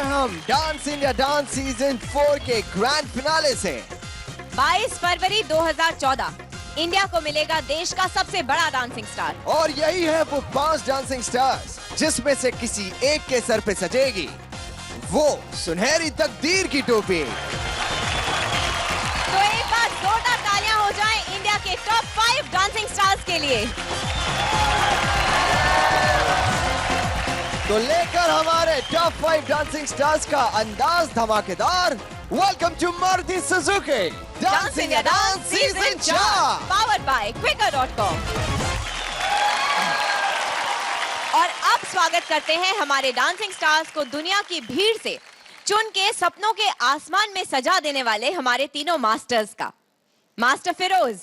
हम dance India dance season 4 के grand finale से। 22 फरवरी 2014 इंडिया को मिलेगा देश का सबसे बड़ा डांसिंग स्टार। और यही है वो 5 डांसिंग स्टार्स जिसमें से किसी एक के सर पे सजेगी वो सुनहरी तकदीर की टोपी। तो एक बार जोरदार तालियां हो जाएं इंडिया के टॉप 5 डांसिंग स्टार्स के लिए। तो लेकर हमारे टॉप 5 डांसिंग स्टार्स का अंदाज धमाकेदार, welcome to Maruti Suzuki dance India dance season 4 powered by Quikr.com। और अब स्वागत करते हैं हमारे डांसिंग स्टार्स को दुनिया की भीड़ से चुन के सपनों के आसमान में सजा देने वाले हमारे तीनों मास्टर्स का। मास्टर फिरोज,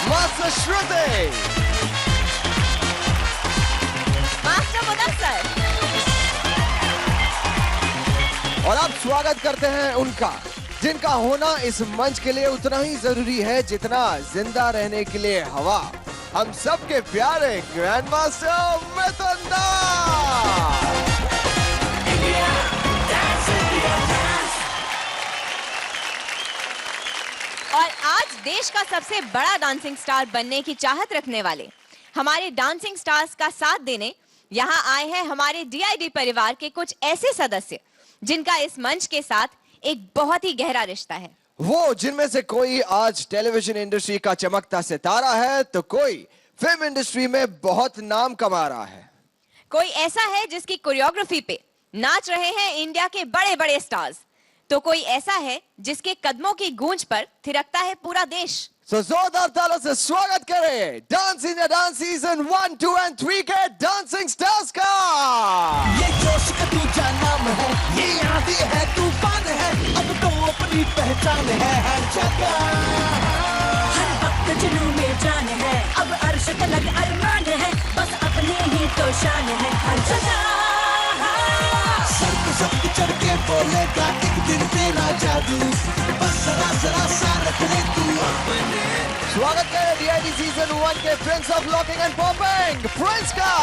मास्टर श्रुति, मास्टर मुदस्सर। और अब स्वागत करते हैं उनका जिनका होना इस मंच के लिए उतना ही जरूरी है जितना जिंदा रहने के लिए हवा। हम सबके प्यारे ग्रैंड मास्टर मिथुन दास। और आज देश का सबसे बड़ा डांसिंग स्टार बनने की चाहत रखने वाले हमारे डांसिंग स्टार्स का साथ देने यहाँ आए हैं हमारे DID परिवार के कुछ ऐसे सदस्य जिनका इस मंच के साथ एक बहुत ही गहरा रिश्ता है। वो जिनमें से कोई आज टेलीविजन इंडस्ट्री का चमकता सितारा है तो कोई फिल्म इंडस्ट्री में बहुत नाम कमा रहा है। कोई ऐसा है जिसकी कोरियोग्राफी पे नाच रहे हैं इंडिया के बड़े बड़े स्टार्स, तो कोई ऐसा है जिसके कदमों की गूंज पर थिरकता है पूरा देश। तो जोरदार तालों से स्वागत करें डांस इंडिया डांस सीजन 1, 2 और 3 के डांसिंग स्टार्स का। ये जोश का दूजा नाम है, ये आंधी है, तूफान है, अब तो अपनी पहचान है हर जगह। हर वक्त जुनून में जान है, अब अर्श तलक अरमान है, बस अपने ही तो शान है हर जगह। सर पे सब चढ़ के बोलेगा एक दिन तेरा जादू, बस जरा जरा सा रख ले तू अपने। स्वागत करें DID सीजन 1 के Prince of locking and popping Prince का।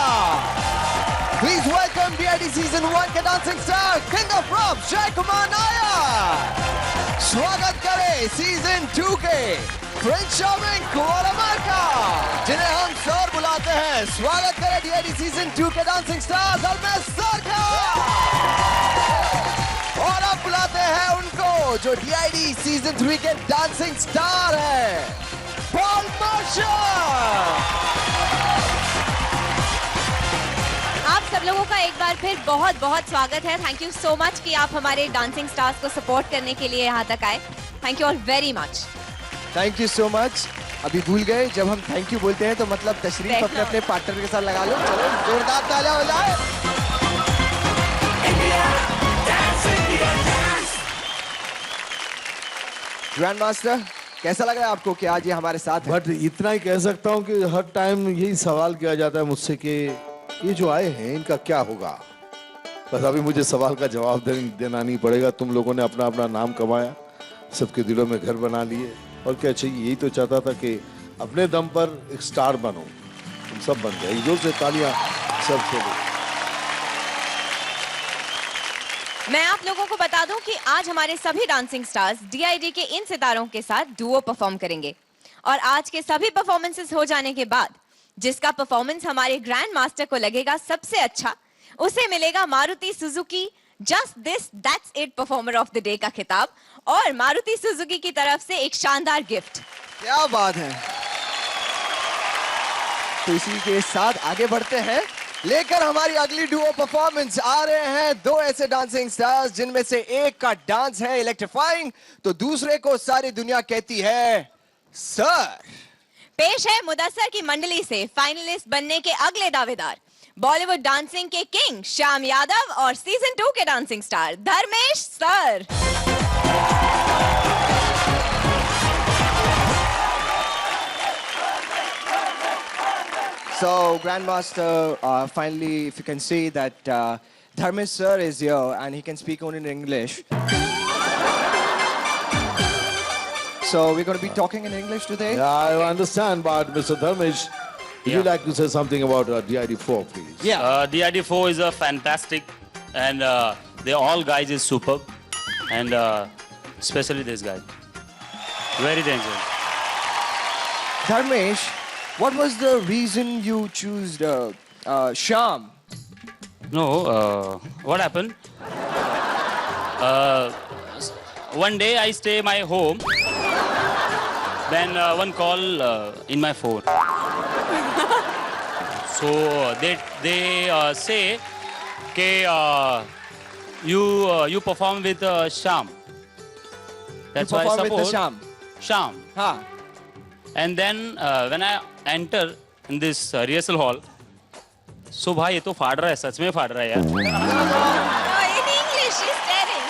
प्लीज वेलकम DID सीजन 1 के डांसिंग स्टार किंग ऑफ रॉप जय कुमार नायर। स्वागत करें सीजन 2 के प्रिंस शामिंग कुमार का जिन्हें हम सर बुलाते हैं। स्वागत करें DID सीजन 2 के डांसिंग स्टार धर्मेश सर का। और अब बुलाते हैं उनको जो DID सीजन 3 के डांसिंग स्टार है, पॉल मार्शल। आप सब लोगों का एक बार फिर बहुत बहुत स्वागत है। थैंक यू सो मच कि आप हमारे डांसिंग स्टार्स को सपोर्ट करने के लिए यहाँ तक आए। Thank you all very much. Thank you so much. अभी भूल गए जब हम थैंक यू बोलते हैं तो मतलब तशरीफ अपने अपने पार्टनर के साथ लगा लो। चलो जोरदार तालियां हो जाए। ग्रैंड मास्टर, कैसा लग रहा है आपको कि आज ये हमारे साथ है? बट इतना ही कह सकता हूँ कि हर टाइम यही सवाल किया जाता है मुझसे कि ये जो आए हैं इनका क्या होगा। बस अभी मुझे सवाल का जवाब देना नहीं पड़ेगा। तुम लोगों ने अपना अपना नाम कमाया, सबके दिलों में घर बना लिए, और क्या चाहिए। यही तो चाहता था कि अपने दम पर एक स्टार बनो। तुम सब बन गए। जोर से तालियां सबके लिए। मैं आप लोगों को बता दूं कि आज हमारे सभी डांसिंग स्टार्स DID के इन सितारों के साथ डुओ परफॉर्म करेंगे। और आज के सभी परफॉर्मेंसेस हो जाने के बाद जिसका परफॉर्मेंस हमारे ग्रैंड मास्टर को लगेगा सबसे अच्छा, उसे मिलेगा Maruti Suzuki just this that's it performer of the day का खिताब और मारुति सुजुकी की तरफ से एक शानदार गिफ्ट। क्या बात है। तो इसी के साथ आगे बढ़ते हैं। लेकर हमारी अगली डुओ परफॉर्मेंस आ रहे हैं दो ऐसे डांसिंग स्टार्स जिनमें से एक का डांस है इलेक्ट्रीफाइंग तो दूसरे को सारी दुनिया कहती है सर। पेश है मुदस्सर की मंडली से फाइनलिस्ट बनने के अगले दावेदार, बॉलीवुड डांसिंग के किंग श्याम यादव और सीजन 2 के dancing star Dharmesh sir. So, Grandmaster, finally, if you can see that Dharmesh sir is here and he can speak only in English. So, we're going to be talking in English today. Yeah, I understand, but Mr. Dharmesh, Would you like to say something about DID4, please? Yeah. DID4 is a fantastic, and they all guys is superb, and especially this guy, very dangerous. Dharmesh, what was the reason you chose Shyam? No, what happened? One day I stay my home, then one call in my phone. So they say, "Okay, you perform with Shyam." That's why I Perform with the suppose Shyam. Shyam. हाँ. And then when I enter in this rehearsal hall, so भाई ये तो फाड़ रहा है, सच में फाड़ रहा है यार. No, in English, he's staring.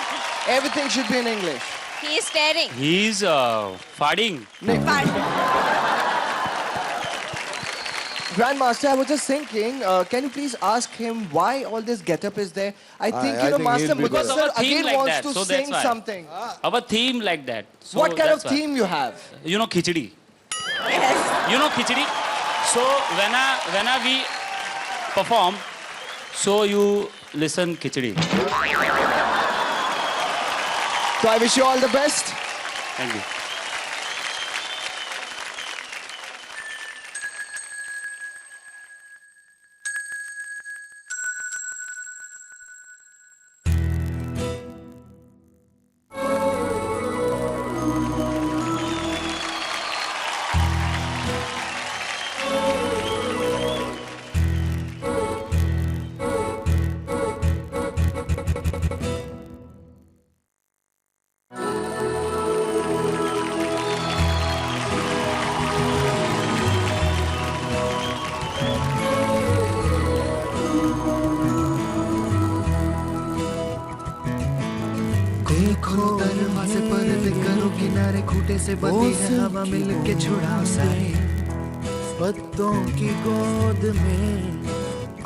Everything should be in English. He is staring. He's farting. Grandmaster, I was just thinking, can you please ask him why all this getup is there? I think, I think Master he'll be Because Mudassar our theme again like wants that, to so that's sing why. something. Our theme like that. So What kind of that's why. theme you have? You know khichdi. Yes. You know khichdi. So when we perform, so you listen khichdi. So I wish you all the best. Thank you. देखो दरवाजे पर करो किनारे खूटे से बंदी है हवा मिल के छुड़ाओ सारे पत्तों की गोद में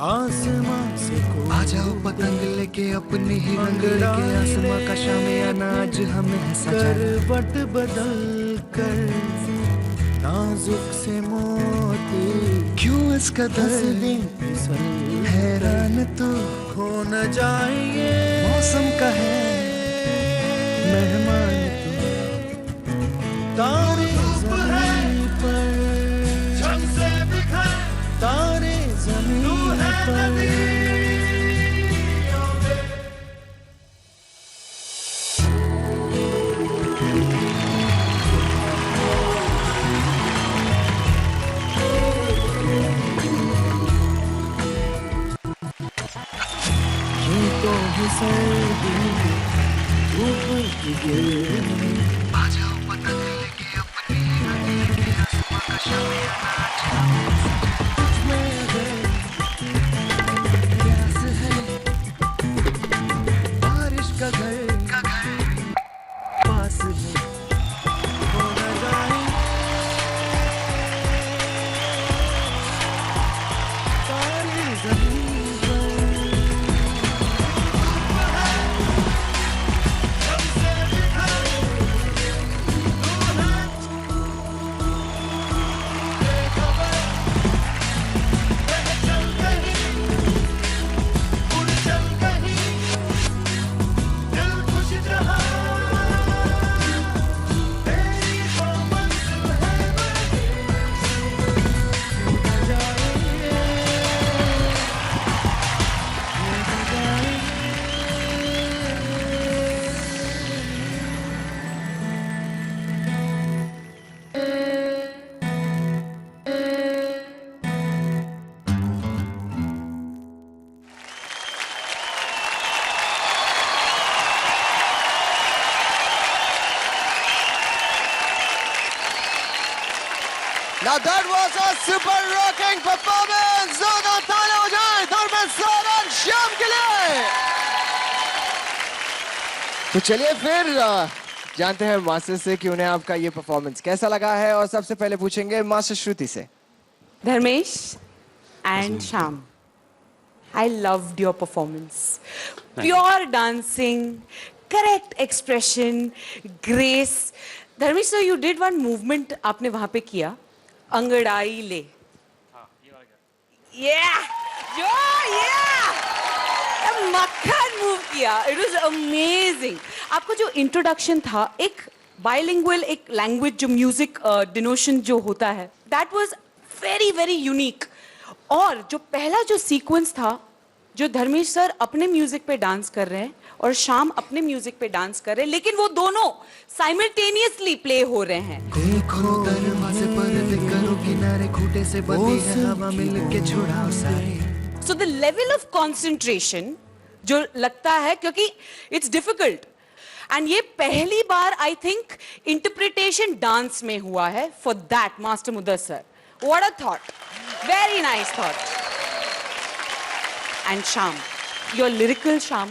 आसमां से आ जाओ पतंग लेके अपनी ही रंग लेके आसमां का शामे अनाज हमें है करवट बदल कर नाजुक से मोती क्यों इस कदर हैरान तो खो न जाएंगे मौसम का है मेहमान तारे ज़मीन पर तारे ज़मीन पर ये तो है सर्दी धूप की गिरनी आ जाओ पतंग लेके अपनी आसमां का शामियाना इसमें अगर प्यास है बारिश का घर पास है हो न जाए तारे ज़मीन पर Now that was a super rocking performance. जोरदार तालियां हो जाए धर्मेश सर और श्याम के लिए। तो चलिए फिर जानते हैं मास्टर से कि उन्हें आपका ये परफॉर्मेंस कैसा लगा है और सबसे पहले पूछेंगे मास्टर श्रुति से। Dharmesh and Shyam, I loved your performance. Pure dancing, correct expression, grace. Dharmesh, so you did one movement आपने वहाँ पे किया, अंगड़ाई ले. मक्खन मूव किया. It was amazing. आपको जो इंट्रोडक्शन था, एक बाइलिंगुअल एक लैंग्वेज जो म्यूजिक डिनोशन जो होता है, that was very very unique. और जो पहला जो सीक्वेंस था, जो धर्मेश सर अपने म्यूजिक पे डांस कर रहे हैं और शाम अपने म्यूजिक पे डांस कर रहे हैं, लेकिन वो दोनों साइमल्टेनियसली प्ले हो रहे हैं. देखो दरवाजे पर करो किनारे खूटे से बंदी है हवा मिल के छुड़ाओ सारे. So the level of concentration जो लगता है, क्योंकि it's difficult, and ये पहली बार I think interpretation dance में हुआ है for that Master Mudassar. What a thought! Very nice thought. And Sham, your lyrical Sham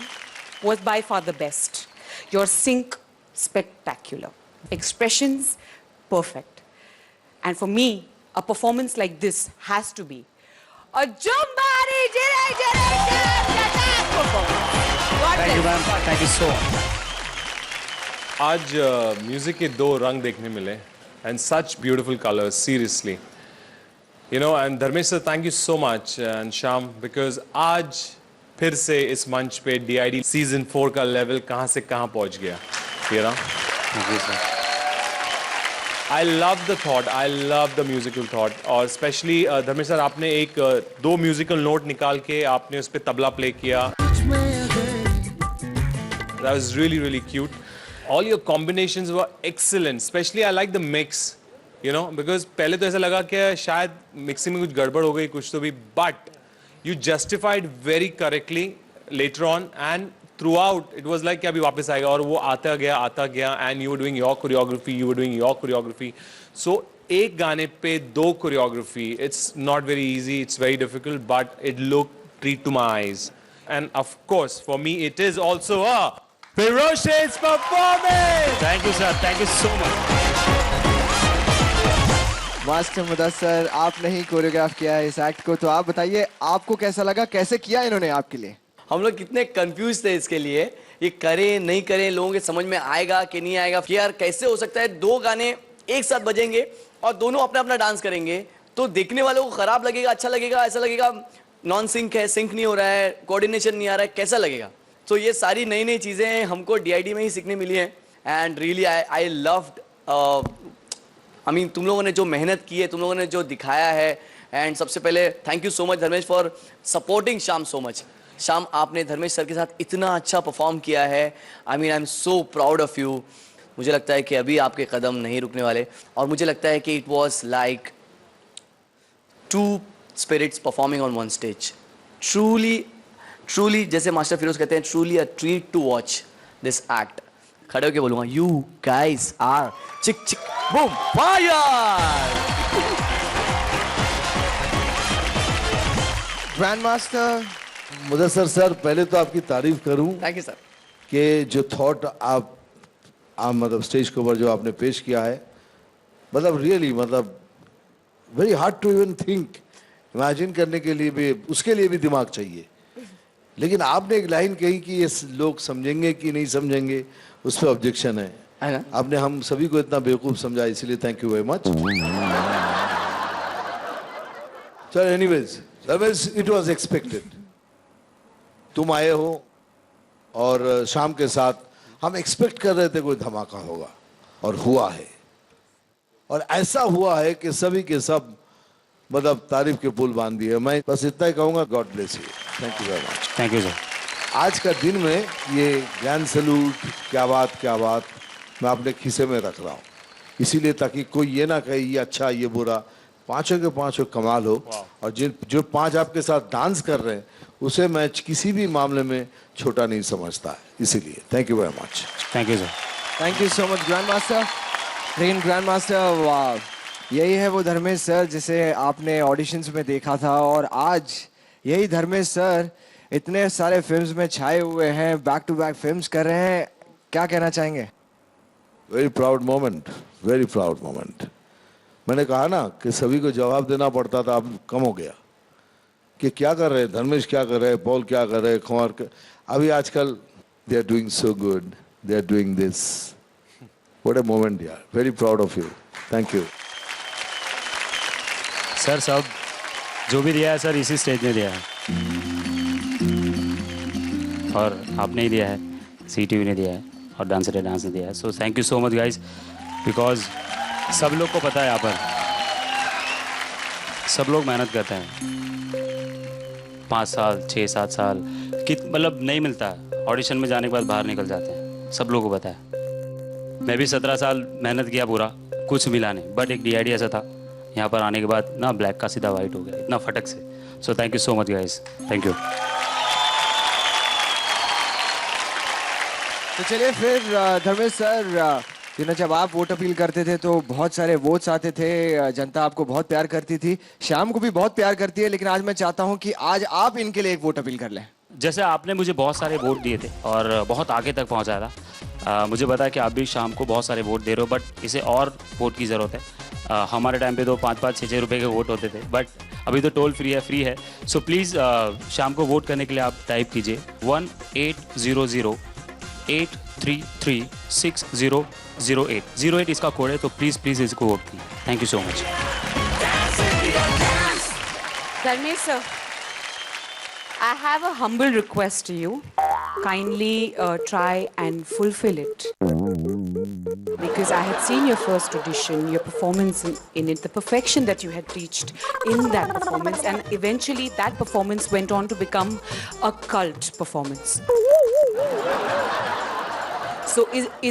was by far the best. Your sync spectacular, expressions perfect, and for me a performance like this has to be a Jumbari performance. Thank you, ma'am. Thank you so much. आज music के दो रंग देखने मिले and such beautiful colors, seriously. You know, and Dharmesh sir, thank you so much, and Sham, because आज फिर से इस मंच पे DID season 4 का लेवल कहाँ से कहाँ पहुँच गया. You know? Thank you, sir. I love the thought, I love the musical thought, और especially धर्मेश सर आपने एक दो म्यूजिकल नोट निकाल के आपने उस पे तबला प्ले किया. That was really really cute. All your combinations were excellent. Especially I like the mix, you know, because पहले तो ऐसा लगा कि शायद मिक्सिंग में कुछ गड़बड़ हो गई कुछ तो भी, but you justified very correctly later on, and throughout it was like कि अभी वापस आएगा, और वो आता गया and you were doing your choreography. So एक गाने पे दो choreography, it's not very easy, it's very difficult, but it looked treat to my eyes. And of course for me it is also a ferocious performance. Thank you, sir. Thank you so much. Master Mudassar, आपने ही choreograph किया है इस act को, तो आप बताइए आपको कैसा लगा, कैसे किया इन्होंने आपके लिए? हम लोग कितने कंफ्यूज थे इसके लिए, ये करें नहीं करें, लोगों के समझ में आएगा कि नहीं आएगा, कि यार कैसे हो सकता है दो गाने एक साथ बजेंगे और दोनों अपना अपना डांस करेंगे, तो देखने वालों को खराब लगेगा, अच्छा लगेगा, ऐसा लगेगा नॉन सिंक है, सिंक नहीं हो रहा है, कोऑर्डिनेशन नहीं आ रहा है, कैसा लगेगा. तो ये सारी नई नई चीज़ें हमको DID में ही सीखने मिली हैं. And really I loved, I mean तुम लोगों ने जो मेहनत की है, तुम लोगों ने जो दिखाया है, एंड सबसे पहले thank you so much Dharmesh for supporting शाम सो मच. शाम, आपने धर्मेश सर के साथ इतना अच्छा परफॉर्म किया है. I mean I am so proud of you. मुझे लगता है कि अभी आपके कदम नहीं रुकने वाले, और मुझे लगता है कि it was like two spirits performing on one stage. Truly, जैसे मास्टर फिरोज कहते हैं, truly a treat to watch this act. खड़े होके बोलूंगा, you guys are chick boom fire. Grand master Mudassar sir, पहले तो आपकी तारीफ करूं थैंक यू सर. कि जो थॉट आप मतलब स्टेज के ऊपर जो आपने पेश किया है, मतलब रियली, मतलब very hard to even think, imagine करने के लिए भी, उसके लिए भी दिमाग चाहिए. लेकिन आपने एक लाइन कही कि ये लोग समझेंगे कि नहीं समझेंगे, उस पर ऑब्जेक्शन है. आपने हम सभी को इतना बेवकूफ समझा, इसलिए थैंक यू वेरी मच. चलो एनीवेज, इट वाज एक्सपेक्टेड. तुम आए हो और शाम के साथ हम एक्सपेक्ट कर रहे थे कोई धमाका होगा, और हुआ है, और ऐसा हुआ है कि सभी के सब मतलब तारीफ के पुल बांध दिए. मैं बस इतना ही कहूंगा, God bless you. Thank you very much. Thank you, sir. आज का दिन में ये ग्रैंड सैल्यूट, क्या बात मैं अपने खीसे में रख रहा हूँ, इसीलिए ताकि कोई ये ना कहे ये अच्छा ये बुरा. पांचों के पांचों कमाल हो, और जो पांच आपके साथ डांस कर रहे हैं उसे मैं किसी भी मामले में छोटा नहीं समझता है. इसीलिए thank you very much. Thank you, sir. Thank you so much grand master. लेकिन ग्रैंड मास्टर, वाह, यही है वो धर्मेश सर जिसे आपने ऑडिशंस में देखा था, और आज यही धर्मेश सर इतने सारे फिल्म्स में छाए हुए हैं, बैक टू बैक फिल्म्स कर रहे हैं. क्या कहना चाहेंगे? Very proud moment, very proud moment. मैंने कहा ना कि सभी को जवाब देना पड़ता था, अब कम हो गया कि क्या कर रहे हैं धर्मेश, क्या कर रहे हैं पॉल, क्या कर रहे हैं कुमार. अभी आजकल they are doing so good, they are doing this. What a moment यार. Very proud of you. Thank you sir, सब जो भी दिया है सर इसी स्टेज ने दिया है और आपने ही दिया है, CTV ने दिया है और डांसर डांस ने दिया है. So thank you so much guys, because सब लोग को पता है यहाँ पर सब लोग मेहनत करते हैं 5 साल 6-7 साल कि मतलब नहीं मिलता है, ऑडिशन में जाने के बाद बाहर निकल जाते हैं, सब लोगों को पता है. मैं भी 17 साल मेहनत किया पूरा, कुछ मिला नहीं, बट एक DID ऐसा था यहाँ पर आने के बाद ना ब्लैक का सीधा वाइट हो गया इतना फटक से. So thank you so much guys, thank you. तो चलिए फिर धर्मेश सर, जब आप वोट अपील करते थे तो बहुत सारे वोट्स आते थे, जनता आपको बहुत प्यार करती थी, शाम को भी बहुत प्यार करती है, लेकिन आज मैं चाहता हूं कि आज आप इनके लिए एक वोट अपील कर लें. जैसे आपने मुझे बहुत सारे वोट दिए थे और बहुत आगे तक पहुंचाया था, मुझे पता है कि आप भी शाम को बहुत सारे वोट दे रहे हो, बट इसे और वोट की ज़रूरत है. हमारे टाइम पे तो 5-5, 6-6 रुपए के वोट होते थे, बट अभी तो टोल फ्री है. सो प्लीज़ शाम को वोट करने के लिए आप टाइप कीजिए 1800-833-60008. 08 इसका कोड है, तो प्लीज़ इसको वोट कीजिए. Thank you so much. Dharmesh sir, I have a humble request to you. Kindly try and fulfill it. Because I had seen your first audition, your performance in it, the perfection that you had reached in that performance, and eventually that performance went on to become a cult performance. So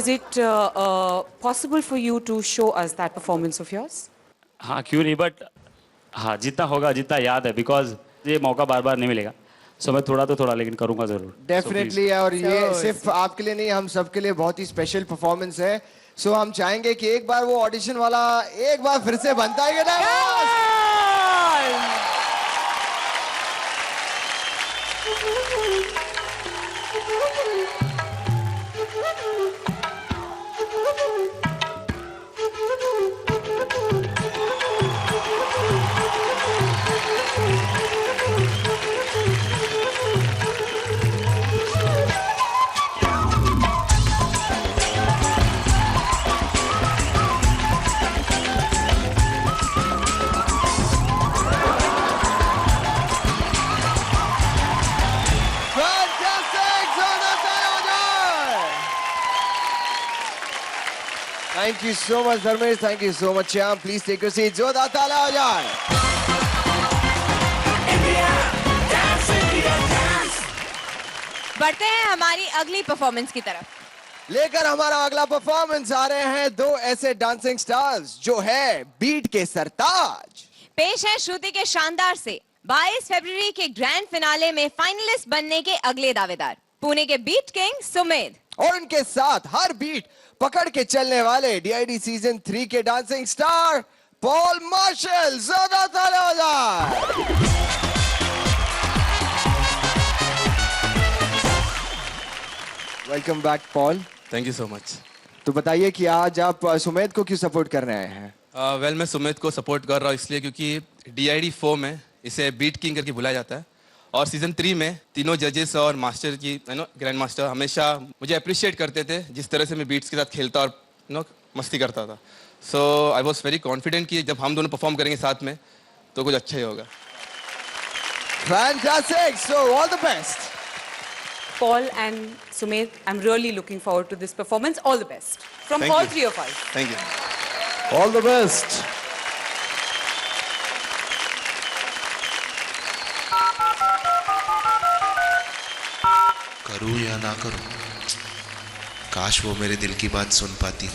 is it possible for you to show us that performance of yours? हाँ क्यों नहीं, but हाँ जितना होगा जितना याद है, because ये मौका बार बार नहीं मिलेगा. सो मैं थोड़ा लेकिन करूंगा जरूर. डेफिनेटली है, और ये सिर्फ आपके लिए नहीं, हम सबके लिए बहुत ही स्पेशल परफॉर्मेंस है. सो हम चाहेंगे कि एक बार वो ऑडिशन वाला एक बार फिर से बनता है ना. Thank you so much, Dharmesh. Thank you so much, Shyam. Please take your seat. जोरदार तालियां हो जाए. बढ़ते हैं हमारी अगली परफॉर्मेंस की तरफ. लेकर हमारा अगला परफॉर्मेंस आ रहे हैं दो ऐसे डांसिंग स्टार्स जो है बीट के सरताज. पेश है श्रुति के शानदार से 22 फरवरी के ग्रैंड फिनाले में फाइनलिस्ट बनने के अगले दावेदार पुणे के बीट किंग सुमेध, और उनके साथ हर बीट पकड़ के चलने वाले DID सीजन 3 के डांसिंग स्टार पॉल मार्शल. जोरदार तालियां हो जाए. Welcome back Paul. Thank you so much. तो बताइए कि आज आप सुमेध को क्यों सपोर्ट कर रहे हैं? वेल मैं सुमेध को सपोर्ट कर रहा हूँ इसलिए क्योंकि DID 4 में इसे बीट किंग करके बुलाया जाता है, और सीजन 3 में तीनों जजेस और मास्टर की ग्रैंड मास्टर हमेशा मुझे अप्रिशिएट करते थे जिस तरह से मैं बीट्स के साथ खेलता और मस्ती करता था. सो आई वॉज वेरी कॉन्फिडेंट कि जब हम दोनों परफॉर्म करेंगे साथ में तो कुछ अच्छा ही होगा. Fantastic. So all the best. Paul and Sumedh, I'm really looking forward to this performance. All the best from Thank all you. three of us. Thank you. All the best. करूं या ना करूं, काश वो मेरे दिल की बात सुन पाती.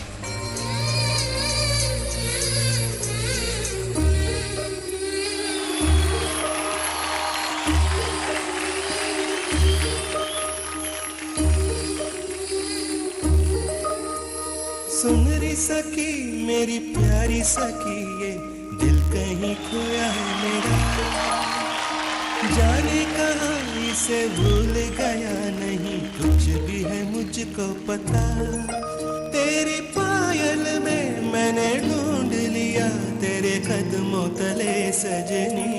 सुन री सकी मेरी प्यारी सकी, ये दिल कहीं खोया है मेरा, जाने कहाँ इसे भूल गया नहीं, कुछ भी है मुझको पता. तेरी पायल में मैंने ढूंढ लिया तेरे कदमों तले सजनी,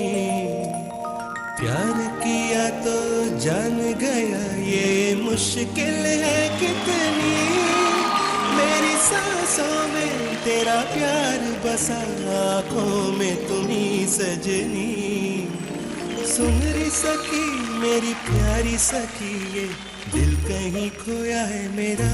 प्यार किया तो जान गया ये मुश्किल है कितनी, मेरी सांसों में तेरा प्यार बसा, आँखों में तुम्ही सजनी. सुन रे सखी मेरी प्यारी सखी ये दिल कहीं खोया है मेरा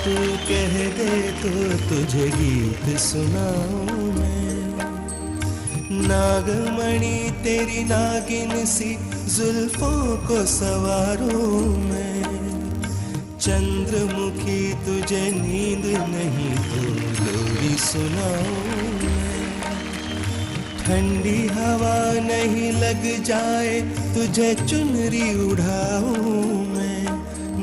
तू कह दे तो तुझे गीत सुनाऊं मैं नागमणि तेरी नागिन सी जुल्फों को सवारूं मैं चंद्रमुखी तुझे नींद नहीं तो लोरी सुनाऊं मैं ठंडी हवा नहीं लग जाए तुझे चुनरी उड़ाऊं मैं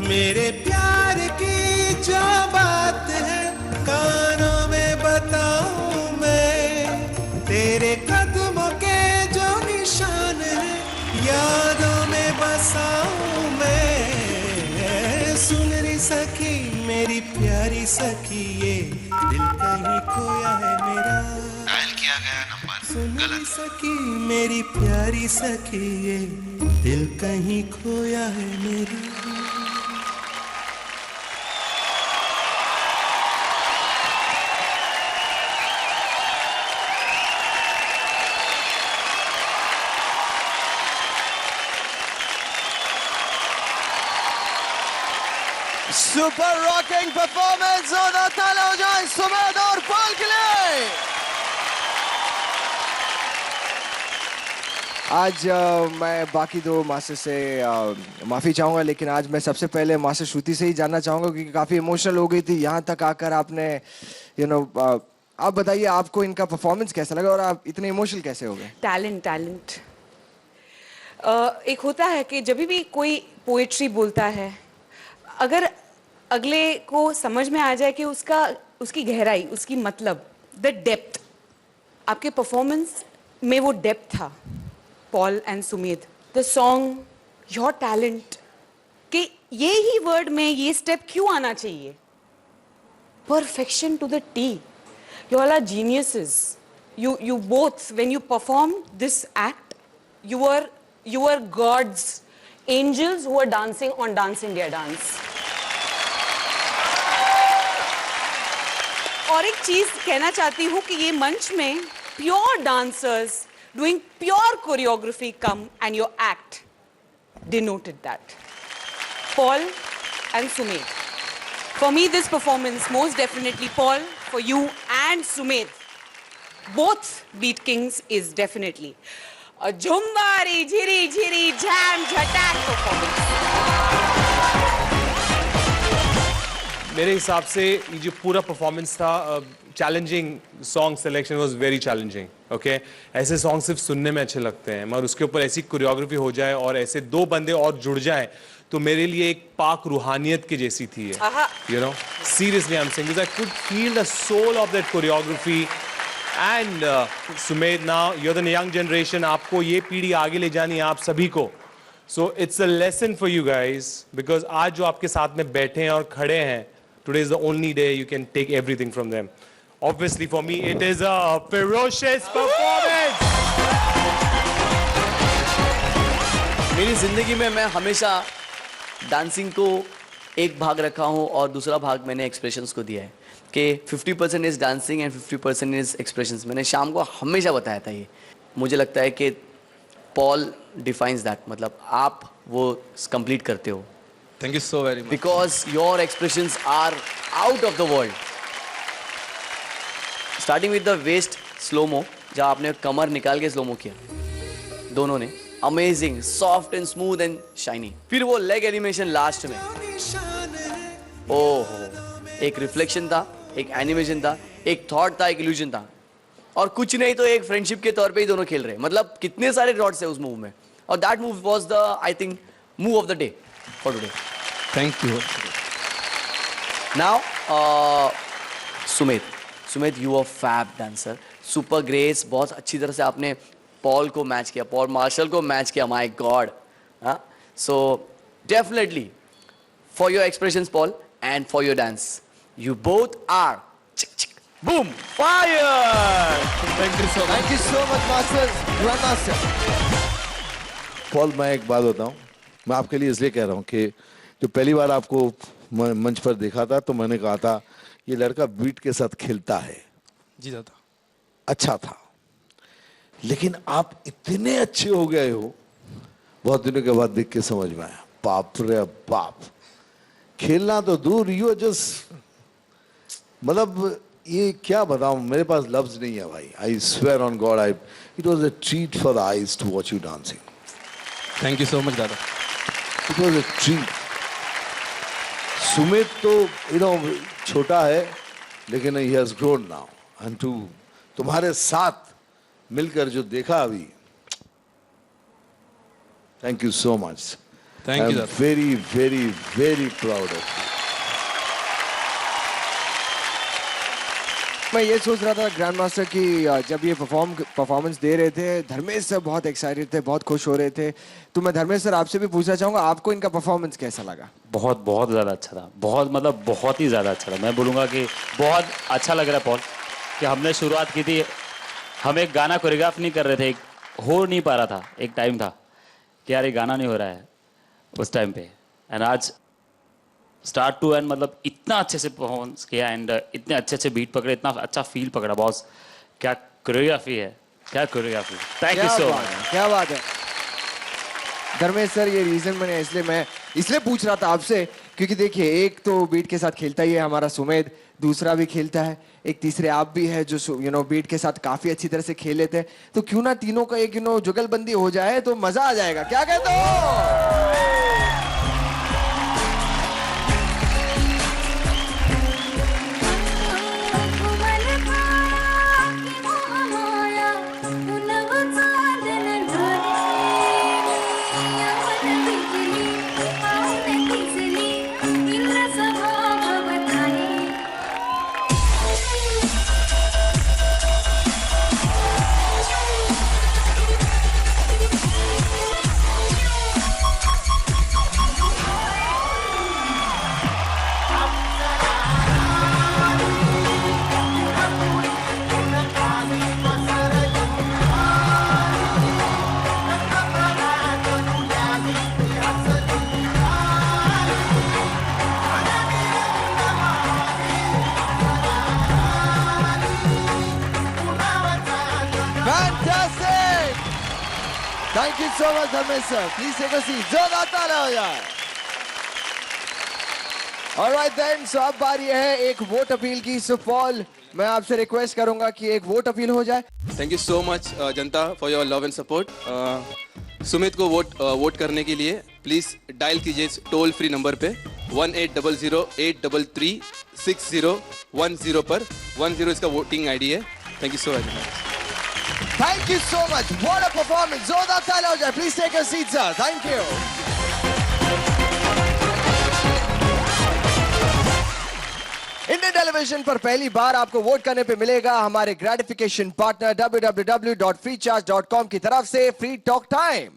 मेरे प्यार की जो बात है कानों में बताऊं मैं तेरे कदमों के जो निशान है यादों में बसाऊं मैं सुन री सखी मेरी प्यारी सखी ये दिल कहीं खोया है मेरा डायल किया गया नंबर सुन री सखी मेरी प्यारी सखी ये दिल कहीं खोया है मेरा सुपर रॉकिंग परफॉर्मेंस जोरदार तालियां हो जाए सुमेध और पॉल के लिए। आज मैं बाकी दो मास्टर से माफी चाहूंगा, लेकिन आज मैं सबसे पहले मास्टर श्रुति से ही जानना चाहूंगा क्योंकि काफी इमोशनल हो गई थी यहाँ तक आकर आपने आप बताइए आपको इनका परफॉर्मेंस कैसा लगा और आप इतने इमोशनल कैसे हो गए? टैलेंट एक होता है कि जब भी कोई पोएट्री बोलता है अगर अगले को समझ में आ जाए कि उसकी गहराई उसकी मतलब द डेप्थ आपके परफॉर्मेंस में वो डेप्थ था Paul and Sumedh the song your talent कि ये ही वर्ड में ये स्टेप क्यों आना चाहिए perfection to the T you all are geniuses you both when you performed this act you were gods angels who were dancing on Dance India Dance और एक चीज कहना चाहती हूँ कि ये मंच में pure dancers doing pure choreography come and your act denoted that Paul and Sumedh. For me this performance most definitely Paul for you and Sumedh both Beat Kings is definitely a Jhumbari Jhiri Jhiri Jam Jhatak performance. मेरे हिसाब से ये जो पूरा performance था challenging song selection was very challenging okay ऐसे song सिर्फ सुनने में अच्छे लगते हैं मगर उसके ऊपर ऐसी कोरियोग्राफी हो जाए और ऐसे दो बंदे और जुड़ जाएं तो मेरे लिए एक पाक रूहानियत की जैसी थी you know seriously I am saying I could feel the soul of that choreography and Sumedh now you are the young generation आपको ये पीढ़ी आगे ले जानी है आप सभी को so it's a lesson for you guys because आज जो आपके साथ में बैठे हैं और खड़े हैं today is the only day you can take everything from them obviously for me it is a ferocious performance मेरी जिंदगी में मैं हमेशा डांसिंग को एक भाग रखा हूँ और दूसरा भाग मैंने एक्सप्रेशंस को दिया है कि 50% is dancing and 50% is expressions मैंने शाम को हमेशा बताया था ये मुझे लगता है कि पॉल डिफाइंस दैट मतलब आप वो कंप्लीट करते हो Thank you so very much. Because your expressions are out of the world. Starting with the waist slow-mo, जहाँ आपने कमर निकाल के slow-mo किया दोनों ने amazing, soft and smooth and shiny. फिर वो leg animation last में ओह एक reflection था एक animation था एक thought था एक illusion था और कुछ नहीं तो एक friendship के तौर पे ही दोनों खेल रहे मतलब कितने सारे dots है उस move में और that move was the I think move of the day for today. Thank you. Now, Sumit, you are fab dancer. Super grace, बहुत अच्छी तरह से आपने पॉल को मैच किया, पॉल मार्शल को मैच किया. My God. So definitely for your expressions, Paul, and for your dance, you both are boom fire. Thank you so much. Thank you so much, Masters, Grandmaster. Paul, मैं एक बात बताऊं, मैं आपके लिए इसलिए कह रहा हूं कि जो पहली बार आपको मंच पर देखा था तो मैंने कहा था ये लड़का बीट के साथ खेलता है. जी दादा. अच्छा था, लेकिन आप इतने अच्छे हो गए हो, बहुत दिनों के बाद देख के समझ में आया. बाप रे बाप, खेलना तो दूर, यू जस्ट, मतलब ये क्या बताऊं, मेरे पास लफ्ज नहीं है भाई. I swear on God, it was a treat for the eyes to watch you dancing. Thank you so much दादा. It was a treat. Sumit तो छोटा है, लेकिन he has grown now, and to तुम्हारे साथ मिलकर जो देखा अभी, thank you so much. Thank you, I'm sir. very, very, very proud of you. मैं ये सोच रहा था ग्रैंड मास्टर की जब ये परफॉर्मेंस दे रहे थे, धर्मेश सर बहुत एक्साइटेड थे, बहुत खुश हो रहे थे. तो मैं धर्मेश सर आपसे भी पूछना चाहूंगा, आपको इनका परफॉर्मेंस कैसा लगा? बहुत ज़्यादा अच्छा था. बहुत ही ज़्यादा अच्छा था. मैं बोलूँगा कि बहुत अच्छा लग रहा है पॉल, कि हमने शुरुआत की थी, हम एक गाना कोरियोग्राफ नहीं कर रहे थे, हो नहीं पा रहा था. एक टाइम था कि यार ये गाना नहीं हो रहा है उस टाइम पे, एंड आज स्टार्ट टू एंड मतलब इतना अच्छे से परफॉर्मेंस किया, एंड इतने अच्छे बीट पकड़े, इतना अच्छा फील पकड़ा. बॉस, क्या कोरियोग्राफी है, क्या choreography. Thank you so much. क्या बात है धर्मेश सर. ये रीजन मैं इसलिए पूछ रहा था आपसे, क्योंकि देखिए एक तो बीट के साथ खेलता ही है हमारा सुमेध, दूसरा भी खेलता है, एक तीसरे आप भी है जो बीट के साथ काफी अच्छी तरह से खेल लेते हैं. तो क्यों ना तीनों का एक जुगलबंदी हो जाए तो मजा आ जाएगा. क्या कहते हो? Fantastic! Thank you so much, Dharmesh sir. Please take a seat. जोरदार तालियां हो जाए. Alright then, so अब बारी है एक वोट अपील की. So Paul, मैं आपसे रिक्वेस्ट करूंगा कि एक वोट अपील हो जाए. Thank you so much Janata for your love and support. Sumit को वोट करने के लिए प्लीज डायल कीजिए टोल फ्री नंबर पे 1800-833-6010 पर. 10 इसका वोटिंग आईडी है. Thank you so much. Thank you so much. What a performance. जोरदार तालियां हो जाए. Please take a seat, sir. Thank you. Indian television पर पहली बार आपको वोट करने पे मिलेगा हमारे ग्रेटिफिकेशन पार्टनर www.freecharge.com की तरफ से फ्री टॉक टाइम.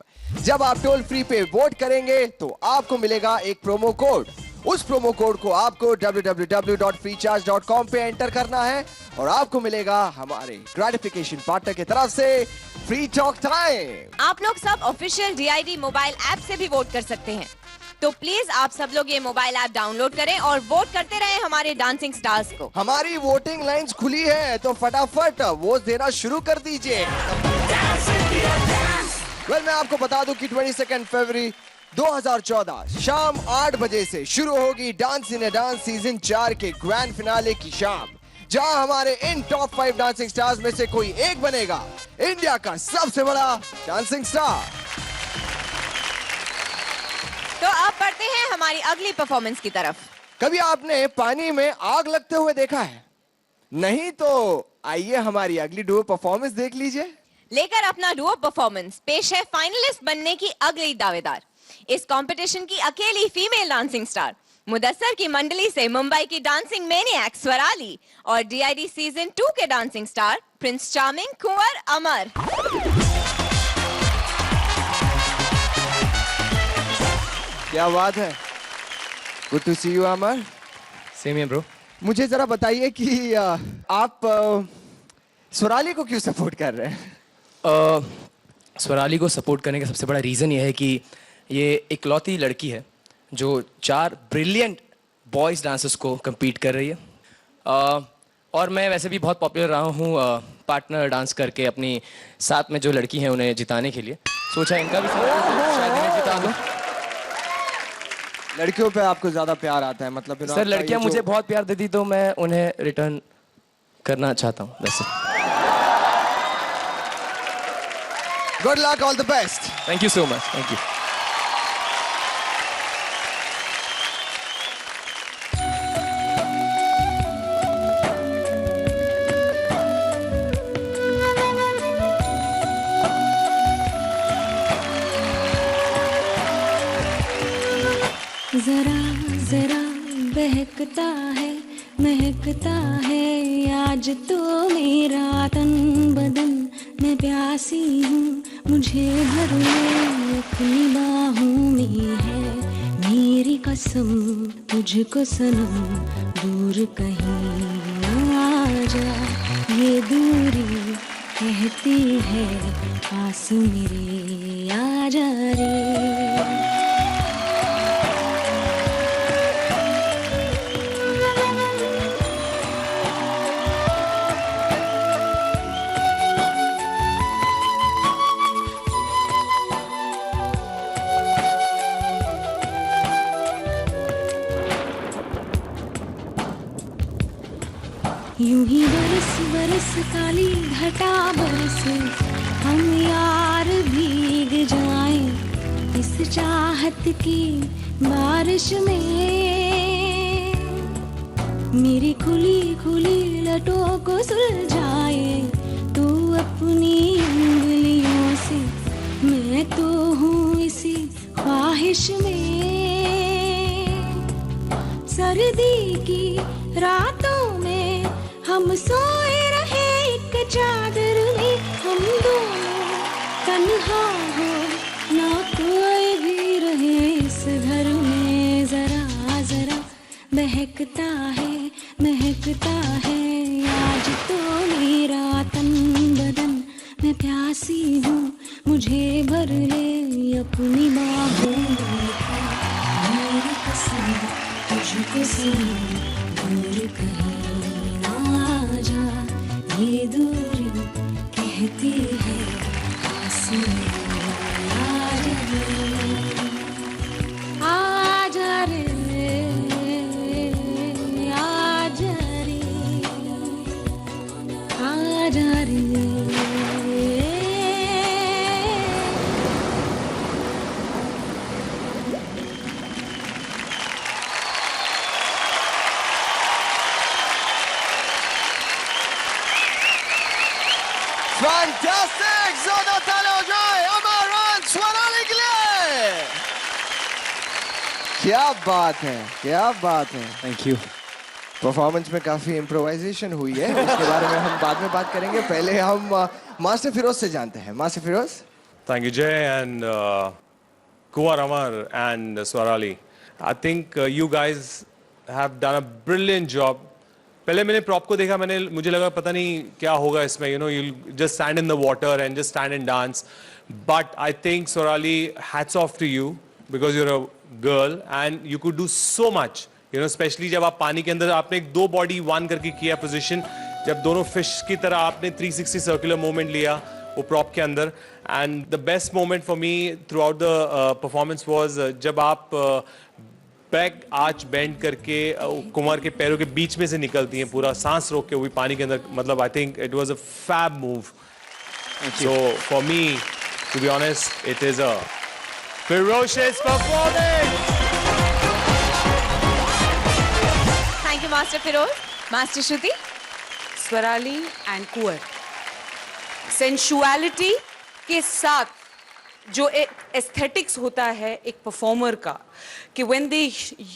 जब आप टोल फ्री पे वोट करेंगे तो आपको मिलेगा एक प्रोमो कोड. उस प्रोमो कोड को आपको www.freecharge.com पे एंटर करना है और आपको मिलेगा हमारे ग्रेटिफिकेशन पार्टनर की तरफ से फ्री टॉक टाइम. आप लोग सब ऑफिशियल DID मोबाइल ऐप से भी वोट कर सकते हैं. तो प्लीज आप सब लोग ये मोबाइल ऐप डाउनलोड करें और वोट करते रहें हमारे डांसिंग स्टार्स को. हमारी वोटिंग लाइंस खुली है तो फटाफट वोट देना शुरू कर दीजिए. मैं आपको बता दूं कि 22 फरवरी 2014 शाम 8 बजे से शुरू होगी डांस इन डांस सीजन 4 के ग्रैंड फिनाले की शाम, जहां हमारे इन टॉप 5 डांसिंग स्टार्स में से कोई एक बनेगा इंडिया का सबसे बड़ा डांसिंग स्टार. तो अब बढ़ते हैं हमारी अगली परफॉर्मेंस की तरफ. कभी आपने पानी में आग लगते हुए देखा है? नहीं तो आइए हमारी अगली डुओ परफॉर्मेंस देख लीजिए. लेकर अपना डुओ परफॉर्मेंस पेश है फाइनलिस्ट बनने की अगली दावेदार. इस कंपटीशन की अकेली फीमेल डांसिंग स्टार मुदस्सर की मंडली से मुंबई की डांसिंग मैनिएक स्वराली और DID सीजन 2 के dancing star prince charming Kunwar Amar. क्या बात है, good to see you Amar. Same है ब्रो। मुझे जरा बताइए कि आप स्वराली को क्यों सपोर्ट कर रहे हैं? स्वराली को सपोर्ट करने का सबसे बड़ा रीज़न ये है कि ये इकलौती लड़की है जो 4 ब्रिलियंट बॉयज़ डांसर्स को compete कर रही है। और मैं वैसे भी बहुत पॉपुलर रहा हूँ पार्टनर डांस करके अपनी साथ में जो लड़की हैं उन्हें जिताने के लिए। सोचा इनका भी शायद इन्हें जिता दूँ। लड़कियों पे आपको ज्यादा प्यार आता है मतलब? सर लड़कियाँ मुझे बहुत प्यार देती तो मैं उन्हें रिटर्न करना चाहता हूँ वैसे। Good luck, all the best. Thank you so much. Thank you. जरा जरा बहकता है महकता है आज तो मेरा तन बदन, मैं प्यासी हूँ मुझे भर ले अपनी बाहों में है मेरी कसम, मुझको सनम दूर कहीं आ जा, ये दूरी कहती है पास मेरे आ जा रे। यूं ही बरस बरस काली घटा बरस, हम यार भीग जाएं इस चाहत की बारिश में, मेरी खुली खुली लटों को सुलझाए तू अपनी उंगलियों से, मैं तो हूँ इसी ख्वाहिश में, सर्दी की रातों में हम सोए रहे एक चादर में, हम दोनों तन्हा हो ना कोई भी रहे इस घर में, जरा जरा महकता है आज तो मेरा तन बदन, मैं प्यासी हूँ मुझे भर ले अपनी बाहों में, मेरी कसम तुझको सनम दूर कहीं ये दूरी कहती है पास आ जा रे आ जा रे आ जा रे। Fantastic! जोरदार तालियां हो जाए अमर और स्वराली के लिए। क्या बात है, क्या बात है। Thank you. परफॉर्मेंस में काफी इम्प्रोवाइजेशन हुई है, उसके बारे में हम बाद में बात करेंगे। पहले हम मास्टर फिरोज से जानते हैं। Master Firoz. Thank you, Jay, and Kuwar Amar and Swarali. I think you guys have done a brilliant job. पहले मैंने प्रॉप को देखा, मुझे लगा पता नहीं क्या होगा इसमें, you know, you'll just stand in the water and just stand and dance. But I think Swarali, hats off to you because you're a girl and you could do so much. You know, especially जब आप पानी के अंदर आपने एक 2 body 1 करके किया position, जब दोनों फिश की तरह आपने 360 सर्कुलर मूवमेंट लिया वो प्रॉप के अंदर. And the best moment for me through out the performance was जब आप बैक आर्च बेंड करके कुमार के पैरों के बीच में से निकलती हैं, पूरा सांस रोक के वो भी पानी के अंदर. मतलब I think it was a fab move. So for me to be honest it is a ferocious performance. Thank you, Master Firoz. Master Shruti. Swarali and Kunwar sensuality के साथ जो एक एस्थेटिक्स होता है एक परफॉर्मर का, कि when they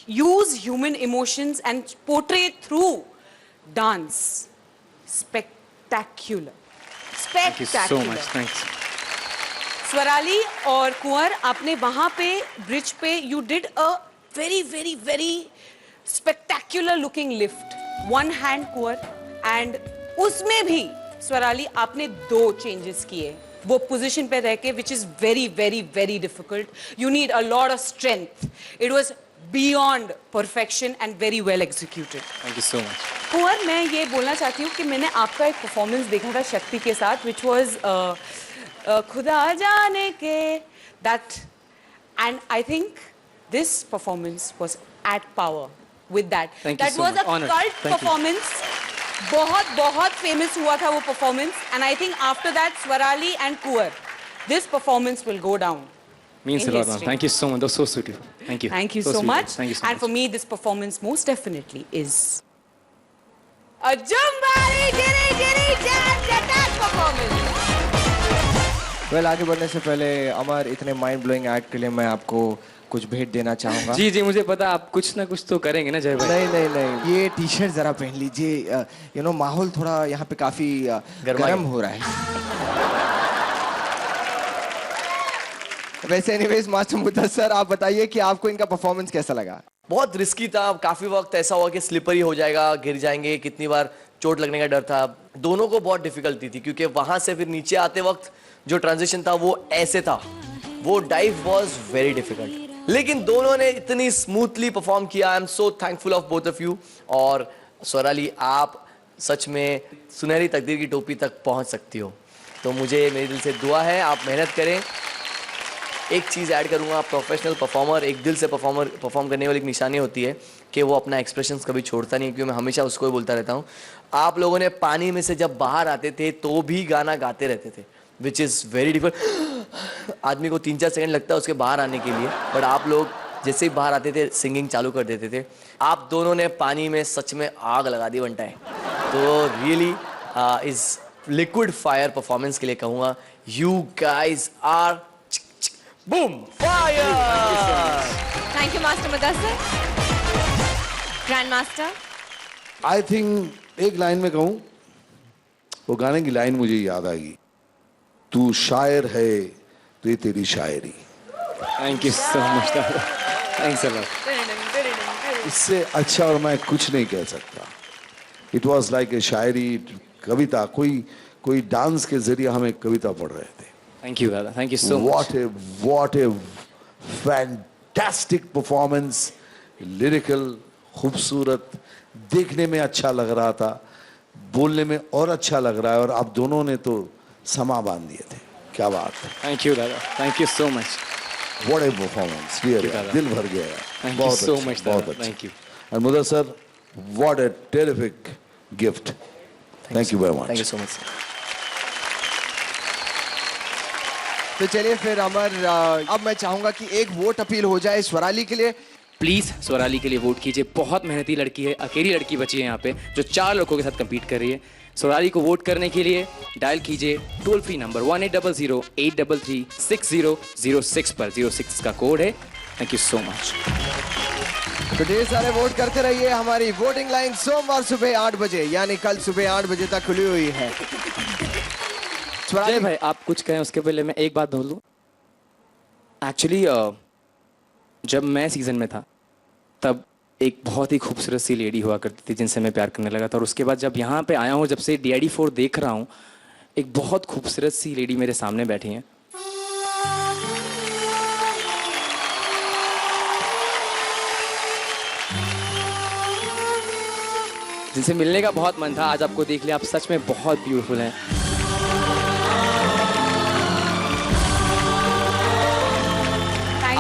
use human emotions and portray through dance, spectacular, spectacular. Swarali और कुंवर, आपने वहां पे ब्रिज पे you did a very very very spectacular looking lift, one hand Kunwar, and उसमें भी स्वराली आपने 2 चेंजेस किए वो पोजीशन पे रह के, which is very very very difficult. You need a lot of strength. It was beyond perfection and very well executed. Thank you so much. Kunwar, मैं ये बोलना चाहती हूँ कि मैंने आपका एक परफॉर्मेंस देखा था शक्ति के साथ, विच वॉज खुदा जाने के, that, and I think this performance was at power with that. That was a cult performance. बहुत बहुत फेमस हुआ था वो performance, and I think after that Swarali and Kunwar, this performance will go down. Means a lot, man. Thank you so much. That was so sweet. Thank you. Thank you so sweet. much. Thank you so and much. for me, this performance most definitely is a Jumbari Giri Giri Jazz Attack performance. Well, आगे बढ़ने से पहले अमर, इतने mind blowing act के लिए मैं आपको कुछ भेंट देना चाहूंगा. जी जी, मुझे पता आप कुछ ना कुछ तो करेंगे ना जय भाई. नहीं नहीं नहीं, ये टी शर्ट जरा पहन लीजिए. यू नो, माहौल थोड़ा यहाँ पे काफी गर्म हो रहा है. वैसे एनीवेज मास्टर मुदस्सर, आप बताइए कि आपको इनका परफॉर्मेंस कैसा लगा? बहुत रिस्की था. काफी वक्त ऐसा हुआ कि स्लिपरी हो जाएगा, गिर जाएंगे, कितनी बार चोट लगने का डर था. दोनों को बहुत डिफिकल्टी थी क्योंकि वहां से फिर नीचे आते वक्त जो ट्रांजिशन था वो ऐसे था. वो डाइव वॉज वेरी डिफिकल्ट, लेकिन दोनों ने इतनी स्मूथली परफॉर्म किया. I am so thankful of both of you. और स्वराली, आप सच में सुनहरी तकदीर की टोपी तक पहुंच सकती हो. तो मुझे मेरे दिल से दुआ है, आप मेहनत करें. एक चीज़ ऐड करूंगा, प्रोफेशनल परफॉर्मर, एक दिल से परफॉर्म करने वाली एक निशानी होती है कि वो अपना एक्सप्रेशंस कभी छोड़ता नहीं. क्योंकि मैं हमेशा उसको ही बोलता रहता हूँ. आप लोगों ने पानी में से जब बाहर आते थे तो भी गाना गाते रहते थे, विच इज़ वेरी डिफिकल्ट. आदमी को 3-4 सेकंड लगता है उसके बाहर आने के लिए, बट आप लोग जैसे ही बाहर आते थे सिंगिंग चालू कर देते थे. आप दोनों ने पानी में सच में आग लगा दी वन टाइम. तो रियली इस लिक्विड फायर परफॉर्मेंस के लिए कहूँगा, you guys are boom fire. Thank you Master Mudassir. Grand Master. I think एक लाइन में कहूं, वो गाने की लाइन मुझे याद आएगी, तू शायर है तो ये तेरी शायरी. Thank you so much. Thanks a lot. इससे अच्छा और मैं कुछ नहीं कह सकता. It was like a shayari, कविता. कोई डांस के जरिए हमें कविता पढ़ रहे थे. Thank you, Dada. Thank you so much. What a fantastic performance. Lyrical, खूबसूरत, देखने में अच्छा लग रहा था, बोलने में और अच्छा लग रहा है. और आप दोनों ने तो समा बांध दिए थे. क्या बात है. Thank you, Dada. Thank you so much. What a performance. दिल भर गया. Thank you so much, Dada. Thank you. And Mudassir, what a terrific gift. Thank you very much. Thank you so much. तो चलिए फिर अमर, अब मैं चाहूंगा कि एक वोट अपील हो जाए स्वराली के लिए. प्लीज स्वराली के लिए वोट कीजिए. बहुत मेहनती लड़की है, अकेली लड़की बची है यहाँ पे जो 4 लड़कों के साथ compete कर रही है. स्वराली को वोट करने के लिए डायल कीजिए टोल फ्री नंबर 1800-833-6006 पर. 06 का कोड है. Thank you so much. तो ढेर सारे वोट करते रहिए. हमारी वोटिंग लाइन सोमवार सुबह 8 बजे यानी कल सुबह 8 बजे तक खुली हुई है. जय भाई, आप कुछ कहें उसके पहले मैं एक बात बोल दूं. एक्चुअली जब मैं सीजन में था तब एक बहुत ही खूबसूरत सी लेडी हुआ करती थी जिनसे मैं प्यार करने लगा था. और उसके बाद जब यहाँ पे आया हूँ, जब से DID4 देख रहा हूँ, एक बहुत खूबसूरत सी लेडी मेरे सामने बैठी हैं. जिनसे मिलने का बहुत मन था. आज आपको देख लिया. आप सच में बहुत ब्यूटीफुल हैं.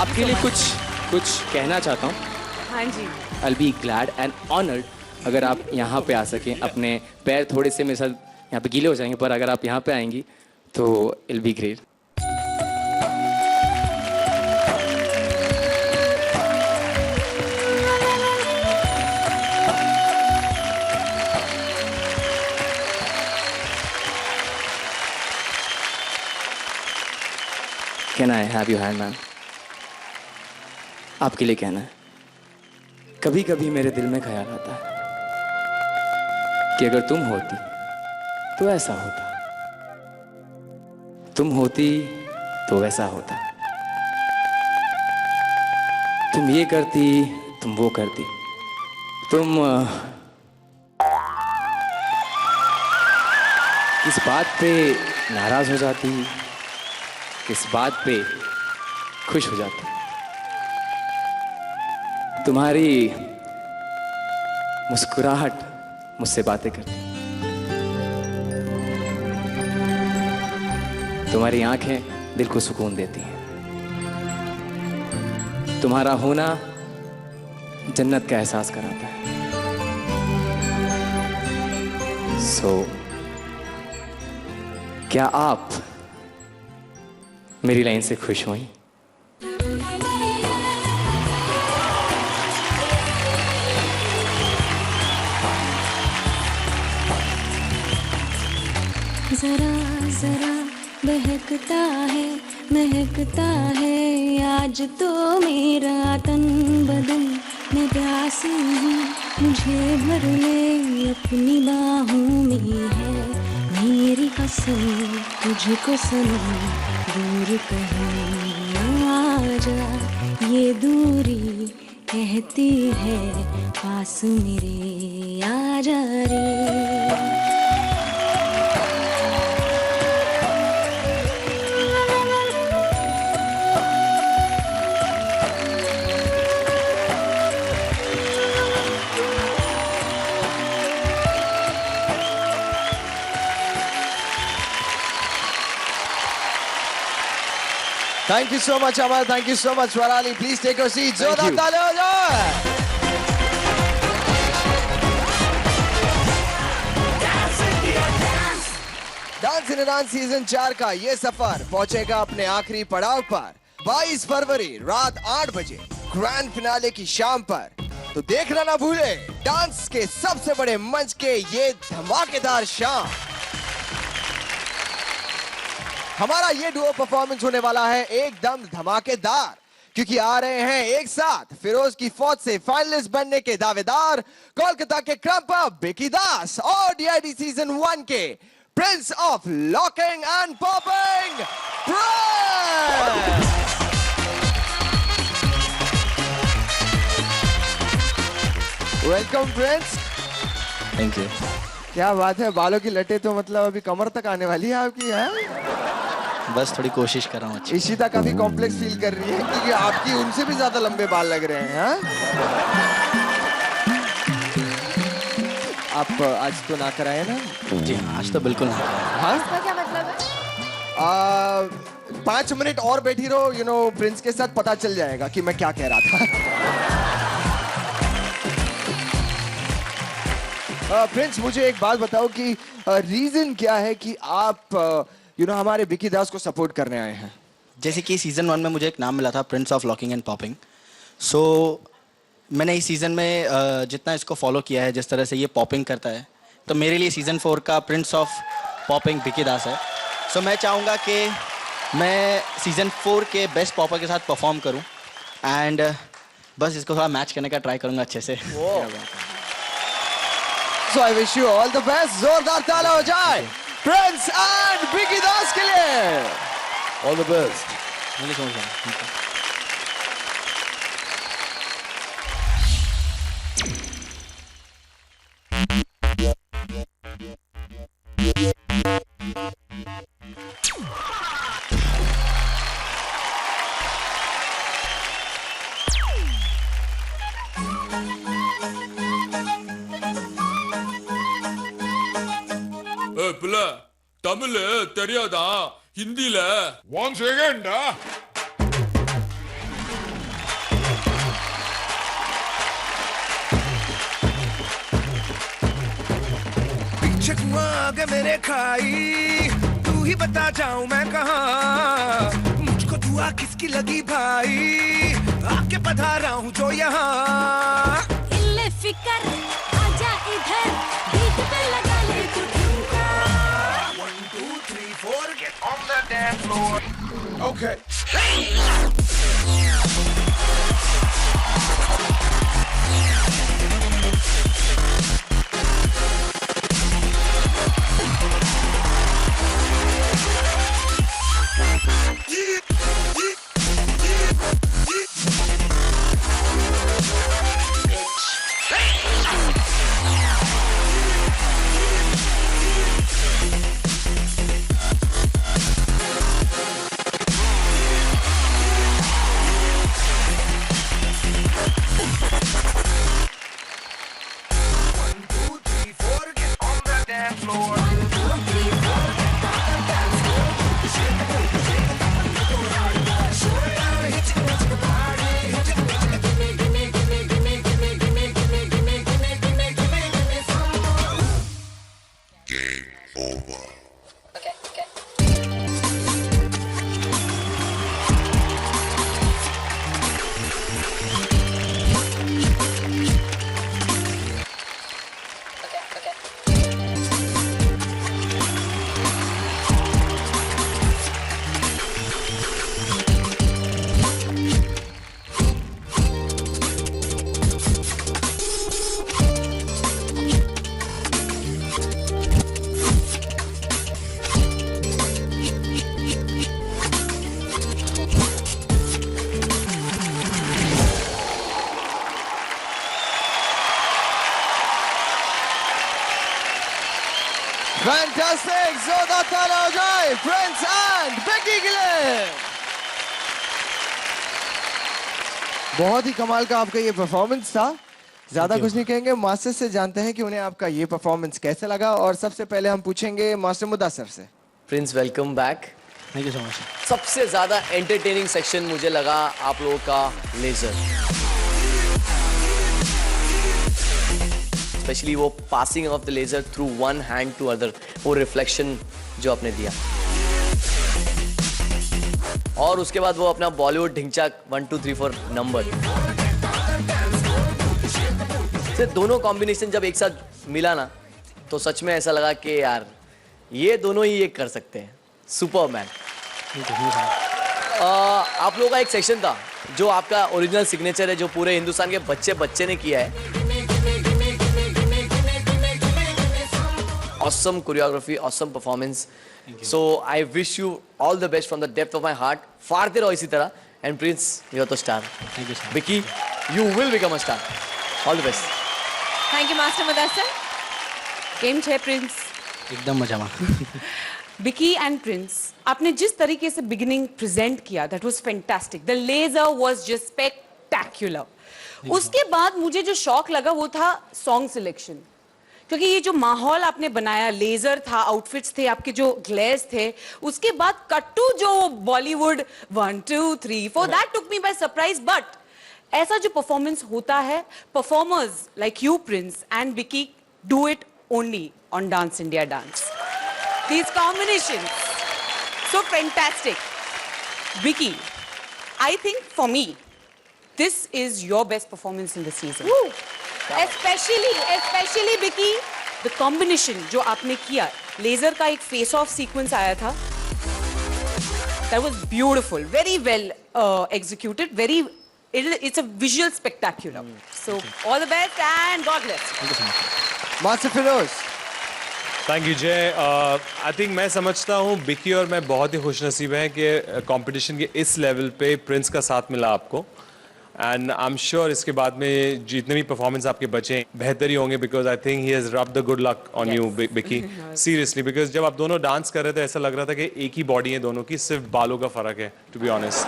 आपके लिए कुछ कहना चाहता हूँ. हाँ जी. I'll be glad and honored अगर आप यहाँ पे आ सकें. अपने पैर थोड़े से मेरे साथ यहाँ पे गीले हो जाएंगे, पर अगर आप यहाँ पे आएंगी तो it'll be great. Can I have your hand ma'am? आपके लिए कहना है, कभी कभी मेरे दिल में ख्याल आता है कि अगर तुम होती तो ऐसा होता, तुम होती तो वैसा होता, तुम ये करती, तुम वो करती, तुम किस बात पे नाराज हो जाती, किस बात पे खुश हो जाती, तुम्हारी मुस्कुराहट मुझसे बातें करती, तुम्हारी आंखें दिल को सुकून देती हैं, तुम्हारा होना जन्नत का एहसास कराता है। सो क्या आप मेरी लाइन से खुश हुई? जरा जरा महकता है आज तो मेरा तन बदन, मैं प्यासी हूँ मुझे भर ले अपनी बाहों में है मेरी कसम, तुझको सनम दूर कहीं आजा, ये दूरी कहती है पास मेरे आजा रे। Thank you so much, Amal. Thank you so much, Swarali. Please take your seats. जोरदार तालियां हो जाए। डांस इंडिया डांस सीजन 4 का ये सफर पहुंचेगा अपने आखिरी पड़ाव पर 22 फरवरी रात 8 बजे ग्रैंड फिनाले की शाम पर। तो देखना ना भूले डांस के सबसे बड़े मंच के ये धमाकेदार शाम। हमारा ये डुओ परफॉर्मेंस होने वाला है एकदम धमाकेदार, क्योंकि आ रहे हैं एक साथ फिरोज की फौज से फाइनलिस्ट बनने के दावेदार कोलकाता के क्रम्पर बिकी दास और DID सीजन 1 के Prince of locking and popping Prince. Welcome Prince. Thank you. क्या बात है, बालों की लटे तो मतलब अभी कमर तक आने वाली है आपकी है? बस थोड़ी कोशिश कर रहा हूँ। इशिता काफी कॉम्प्लेक्स फील कर रही है क्योंकि आपकी उनसे भी ज्यादा लंबे बाल लग रहे हैं। हाँ? आप आज तो ना कराए ना? जी हाँ, आज तो बिल्कुल ना। हाँ? इसका क्या मतलब है? 5 मिनट और बैठी रहो, प्रिंस के साथ पता चल जाएगा कि मैं क्या कह रहा था। प्रिंस, मुझे एक बात बताओ कि रीजन क्या है कि आप हमारे बिकी दास को सपोर्ट करने आए हैं? जैसे कि सीजन 1 में मुझे एक नाम मिला था prince of locking and popping. सो मैंने इस सीजन में जितना इसको फॉलो किया है, जिस तरह से ये पॉपिंग करता है, तो मेरे लिए सीजन 4 का प्रिंस ऑफ पॉपिंग बिकी दास है। सो मैं चाहूँगा कि मैं सीजन 4 के बेस्ट पॉपर के साथ परफॉर्म करूँ एंड बस इसको थोड़ा मैच करने का ट्राई करूँगा अच्छे से। So I wish you all the best. जोरदार तालियां हो जाए प्रिंस एंड बिकी दास के लिए। All the best. Thank you so much. பிள்ளை தமிழ் தெரியாதா? ஹிந்தில 1 செகண்டா? पीछे कुआं आगे मेरे खाई, तू ही बता जाऊं मैं कहाँ, मुझको दुआ किसकी लगी भाई, आके पधारा हूँ जो यहाँ। इल्ले फिकर आजा इधर, बीट पे लगा ले तू ठुमका। 1 2 3 4 get on the dance floor। Okay. Fantastic! जोरदार ताली हो जाए प्रिंस एंड बेकी के लिए। बहुत ही कमाल का आपका ये परफॉर्मेंस था। ज्यादा कुछ नहीं कहेंगे, मास्टर से जानते हैं कि उन्हें आपका ये परफॉर्मेंस कैसे लगा। और सबसे पहले हम पूछेंगे मास्टर मुदस्सिर से। Prince welcome back. Thank you so much. सबसे ज्यादा एंटरटेनिंग सेक्शन मुझे लगा आप लोगों का लेजर, स्पेशली वो passing off the laser through one hand to other, वो रिफ्लेक्शन जो आपने दिया, और उसके बाद वो अपना बॉलीवुड ढिंचा 1 2 3 4 नंबर से दोनों कॉम्बिनेशन जब एक साथ मिला ना, तो सच में ऐसा लगा कि यार ये दोनों ही ये कर सकते हैं। सुपरमैन। आप लोगों का एक सेक्शन था जो आपका ओरिजिनल सिग्नेचर है, जो पूरे हिंदुस्तान के बच्चे ने किया है। Awesome choreography, awesome performance. So I wish you all the best from the depth of my heart. फाड़ते रहो इसी तरह. And Prince, you're the star. Thank you, sir. Vicky, you will become a star. All the best. Thank you, Master Mudassir. केम छे Prince? एकदम मजा में। Vicky and Prince, आपने जिस तरीके से बिगिनिंग प्रेजेंट किया, that was fantastic. The laser was just spectacular. उसके बाद मुझे जो शौक लगा वो था सॉन्ग सिलेक्शन, क्योंकि ये जो माहौल आपने बनाया, लेजर था, आउटफिट्स थे, आपके जो ग्लेयर्स थे, उसके बाद कट्टू जो Bollywood 1 2 3 4, that took me by surprise. But ऐसा जो परफॉर्मेंस होता है, performers like you Prince and Vicky do it only on dance India dance. These combinations, so fantastic. Vicky, I think for me, this is your best performance in the season. Woo. Especially Vicky, the combination जो आपने किया, laser का एक face off sequence आया था, that was beautiful, very well executed, it's a visual spectacular. So all the best and God bless. Thank you so much. Master Firoz. Thank you Jay. I think मैं समझता हूँ बिकी और मैं बहुत ही खुशनसीब हैं कि कंपटीशन के इस लेवल पे प्रिंस का साथ मिला आपको। एंड आई एम श्योर इसके बाद में जितने भी परफॉर्मेंस आपके बचे बेहतर ही होंगे, because I think he has rubbed the good luck on you बिकी, सीरियसली। बिकॉज जब आप दोनों डांस कर रहे थे ऐसा लग रहा था कि एक ही बॉडी है दोनों की, सिर्फ बालों का फर्क है, to be honest.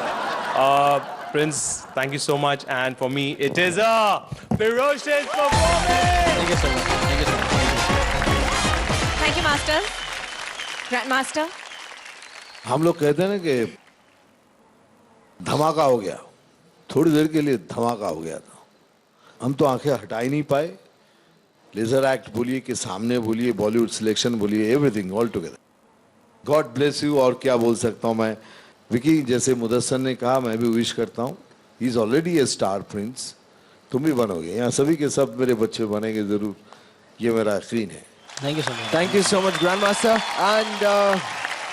Prince, thank you so much, and for me it is a ferocious performance. Thank you so much. Thank you so much. Thank you, Master. Grandmaster. हम लोग कहते हैं ना कि धमाका हो गया, थोड़ी देर के लिए धमाका हो गया था। हम तो आंखें हटा ही नहीं पाए। लेजर एक्ट बोलिए कि सामने बोलिए, बॉलीवुड सिलेक्शन बोलिए, everything all together. God bless you. और क्या बोल सकता हूँ मैं। विकी, जैसे मुदस्सिर ने कहा, मैं भी विश करता हूँ, he is already A star Prince. तुम भी बनोगे, यहाँ सभी के सब मेरे बच्चे बनेंगे जरूर, ये मेरा यकीन है। Thank you so much. Thank you so much, Grandmaster. And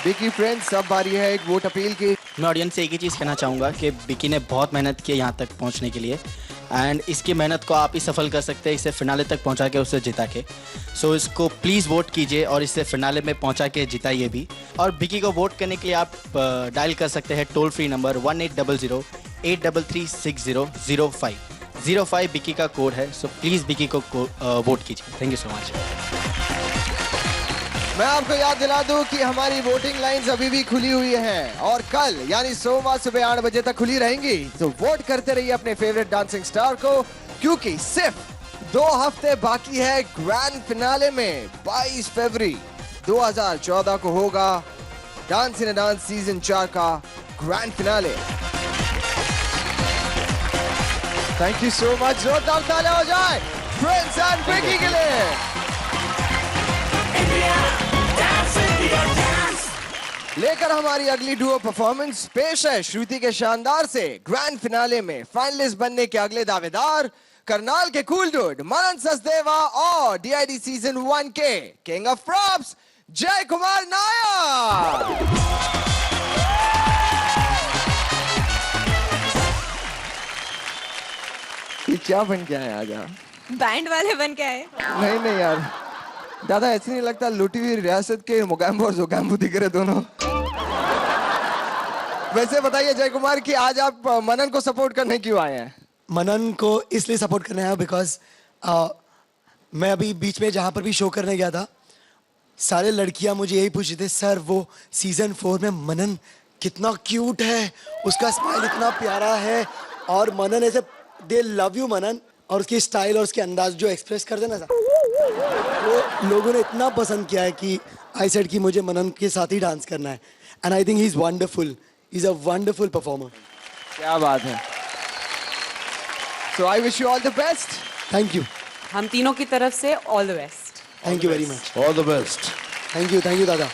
Vicky, friends, अब बारी है एक वोट अपील की। मैं ऑडियंस से एक ही चीज़ कहना चाहूँगा कि बिकी ने बहुत मेहनत की है यहाँ तक पहुँचने के लिए एंड इसकी मेहनत को आप ही सफल कर सकते हैं, इसे फिनाले तक पहुँचा के उसे जिता के। सो इसको प्लीज़ वोट कीजिए और इसे फिनाले में पहुँचा के जिताइए भी। और बिकी को वोट करने के लिए आप डायल कर सकते हैं टोल फ्री नंबर 1800-833-6005। 05 बिकी का कोड है, सो प्लीज़ बिकी को वोट कीजिए। Thank you so much. मैं आपको याद दिला दूं कि हमारी वोटिंग लाइंस अभी भी खुली हुई हैं और कल यानी सोमवार सुबह 8 बजे तक खुली रहेंगी। तो वोट करते रहिए अपने फेवरेट डांसिंग स्टार को, क्योंकि सिर्फ 2 हफ्ते बाकी है ग्रैंड फिनाले में। 22 फरवरी 2014 को होगा डांस इन डांस सीजन 4 का grand finale. Thank you so much. जोरदार तालियां हो जाए प्रिंस एंड बिकी के लिए। लेकर हमारी अगली डुओ परफॉर्मेंस पेश है श्रुति के शानदार से ग्रैंड फिनाले में फाइनलिस्ट बनने के अगले दावेदार करनाल के कूल डूड मनन सचदेवा और डीआईडी सीजन 1 के किंग ऑफ प्रॉप्स जय कुमार नायर। ये क्या बन के आए आज आप? बैंड वाले बन के आए। नहीं यार, दादा ऐसे नहीं लगता लूटी हुई रियासत के मोगैम्बो और जोगैम्बो दिख रहे दोनों। वैसे बताइए जय कुमार कि आज आप मनन को सपोर्ट करने क्यों आए हैं? मनन को इसलिए सपोर्ट करने आया बिकॉज मैं अभी बीच में जहाँ पर भी शो करने गया था, सारे लड़कियाँ मुझे यही पूछ रही थी, सर वो सीजन 4 में मनन कितना क्यूट है, उसका स्माइल इतना प्यारा है और मनन ऐसे दे लव यू मनन, और उसकी स्टाइल और उसके अंदाज जो एक्सप्रेस करते ना वो लोगों ने इतना पसंद किया है कि आई सेड कि मुझे मनन के साथ ही डांस करना है and I think he is wonderful, he is a wonderful performer. क्या बात है। So I wish you all the best. Thank you. हम तीनों की तरफ से all the best. Thank you very much. All the best. Thank you दादा।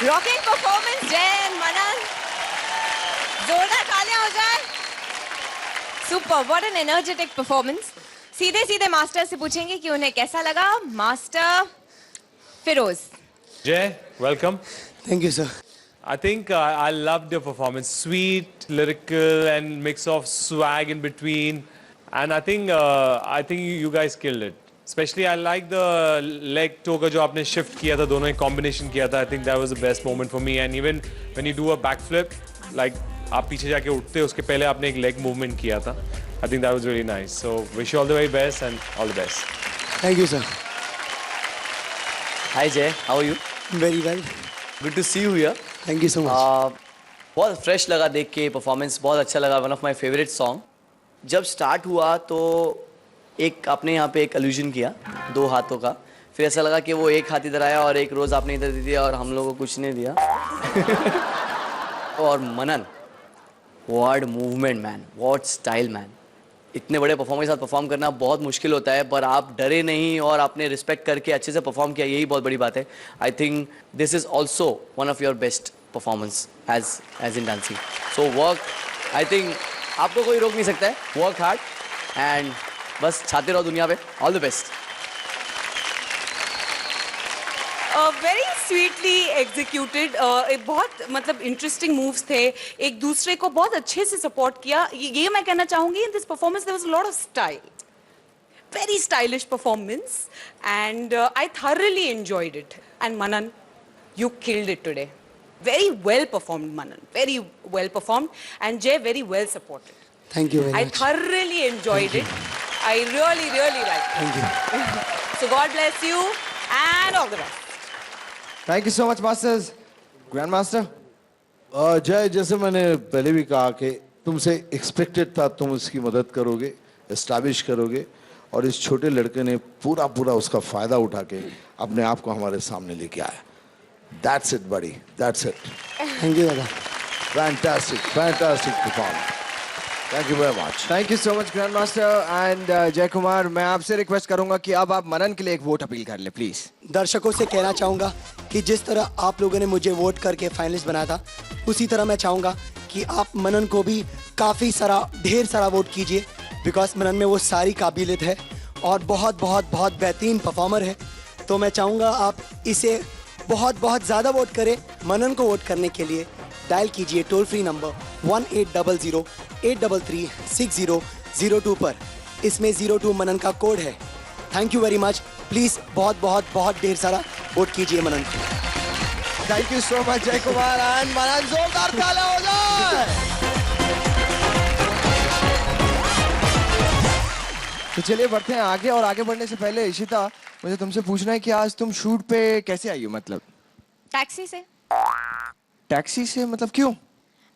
Rocking performance Jay Manan, जोरदार तालियां हो जाए। Super, what an energetic performance. सीधे सीधे मास्टर से पूछेंगे कि उन्हें कैसा लगा। Master Firoz. Jay, welcome. Thank you, sir. I think I loved your performance. Sweet, lyrical, and mix of swag in between. And I think you guys killed it. Especially I like the leg toe का जो आपने shift किया था, दोनों एक combination किया था. I think that was the best moment for me. And even when you do a backflip, like आप पीछे जाके उठते उसके पहले आपने एक लेग मूवमेंट किया था. I think that was really nice. So wish you all the very best and all the best. Thank you, sir. Hi Jay, how are you? Very well. Good to see you here. Thank you so much. बहुत fresh लगा देख के, performance बहुत अच्छा लगा. One of my favourite song. जब start हुआ तो एक आपने यहाँ पे एक अलूजन किया 2 हाथों का. फिर ऐसा लगा कि वो एक हाथ इधर आया और एक रोज आपने इधर दे दिया और हम लोगों को कुछ नहीं दिया. और Manan, what movement man, what style man. इतने बड़े परफॉर्मर के साथ परफॉर्म करना बहुत मुश्किल होता है, पर आप डरे नहीं और आपने रिस्पेक्ट करके अच्छे से परफॉर्म किया, यही बहुत बड़ी बात है. I think this is also one of your best performance as in dancing. So work, I think आपको कोई रोक नहीं सकता है. वर्क हार्ड एंड बस छाते रहो दुनिया पे. All the best. Very sweetly executed. बहुत मतलब इंटरेस्टिंग मूव्स थे, एक दूसरे को बहुत अच्छे से सपोर्ट किया. ये मैं कहना चाहूंगी, in this performance there was a lot of style, very stylish performance, and I thoroughly enjoyed it. And Manan, you killed it today. Very well performed, Manan. Very well performed, and Jay, very well supported. Thank you very I much. thoroughly enjoyed it. I really liked it. Thank you. So God bless you and all the best. Thank you so much, masters. Grandmaster. जय, जैसे मैंने पहले भी कहा कि तुमसे expected था तुम उसकी मदद करोगे, एस्टैब्लिश करोगे, और इस छोटे लड़के ने पूरा उसका फायदा उठा के अपने आप को हमारे सामने लेके आया. That's it, buddy. That's it. Thank you, दादा. Fantastic performance. Thank you very much. Thank you so much, Grandmaster. And जय कुमार, मैं आपसे रिक्वेस्ट करूंगा कि अब आप मनन के लिए एक वोट अपील कर ले, प्लीज. दर्शकों से कहना चाहूँगा कि जिस तरह आप लोगों ने मुझे वोट करके फाइनलिस्ट बनाया था, उसी तरह मैं चाहूँगा कि आप मनन को भी ढेर सारा वोट कीजिए, बिकॉज मनन में वो सारी काबिलियत है और बहुत बेहतरीन परफॉर्मर है. तो मैं चाहूँगा आप इसे बहुत ज़्यादा वोट करें. मनन को वोट करने के लिए डायल कीजिए टोल फ्री नंबर 1800-833-6002 पर. इसमें 02 मनन का कोड है. Thank you very much. Please बहुत ढेर सारा वोट कीजिए मनन को. थैंक यू सो मच जय कुमार एंड मनन. जोरदार तालियां हो जाए. तो चलिए बढ़ते हैं आगे, और आगे बढ़ने से पहले इशिता, मुझे तुमसे पूछना है कि आज तुम शूट पे कैसे आई हो? मतलब टैक्सी से. टैक्सी से मतलब क्यों?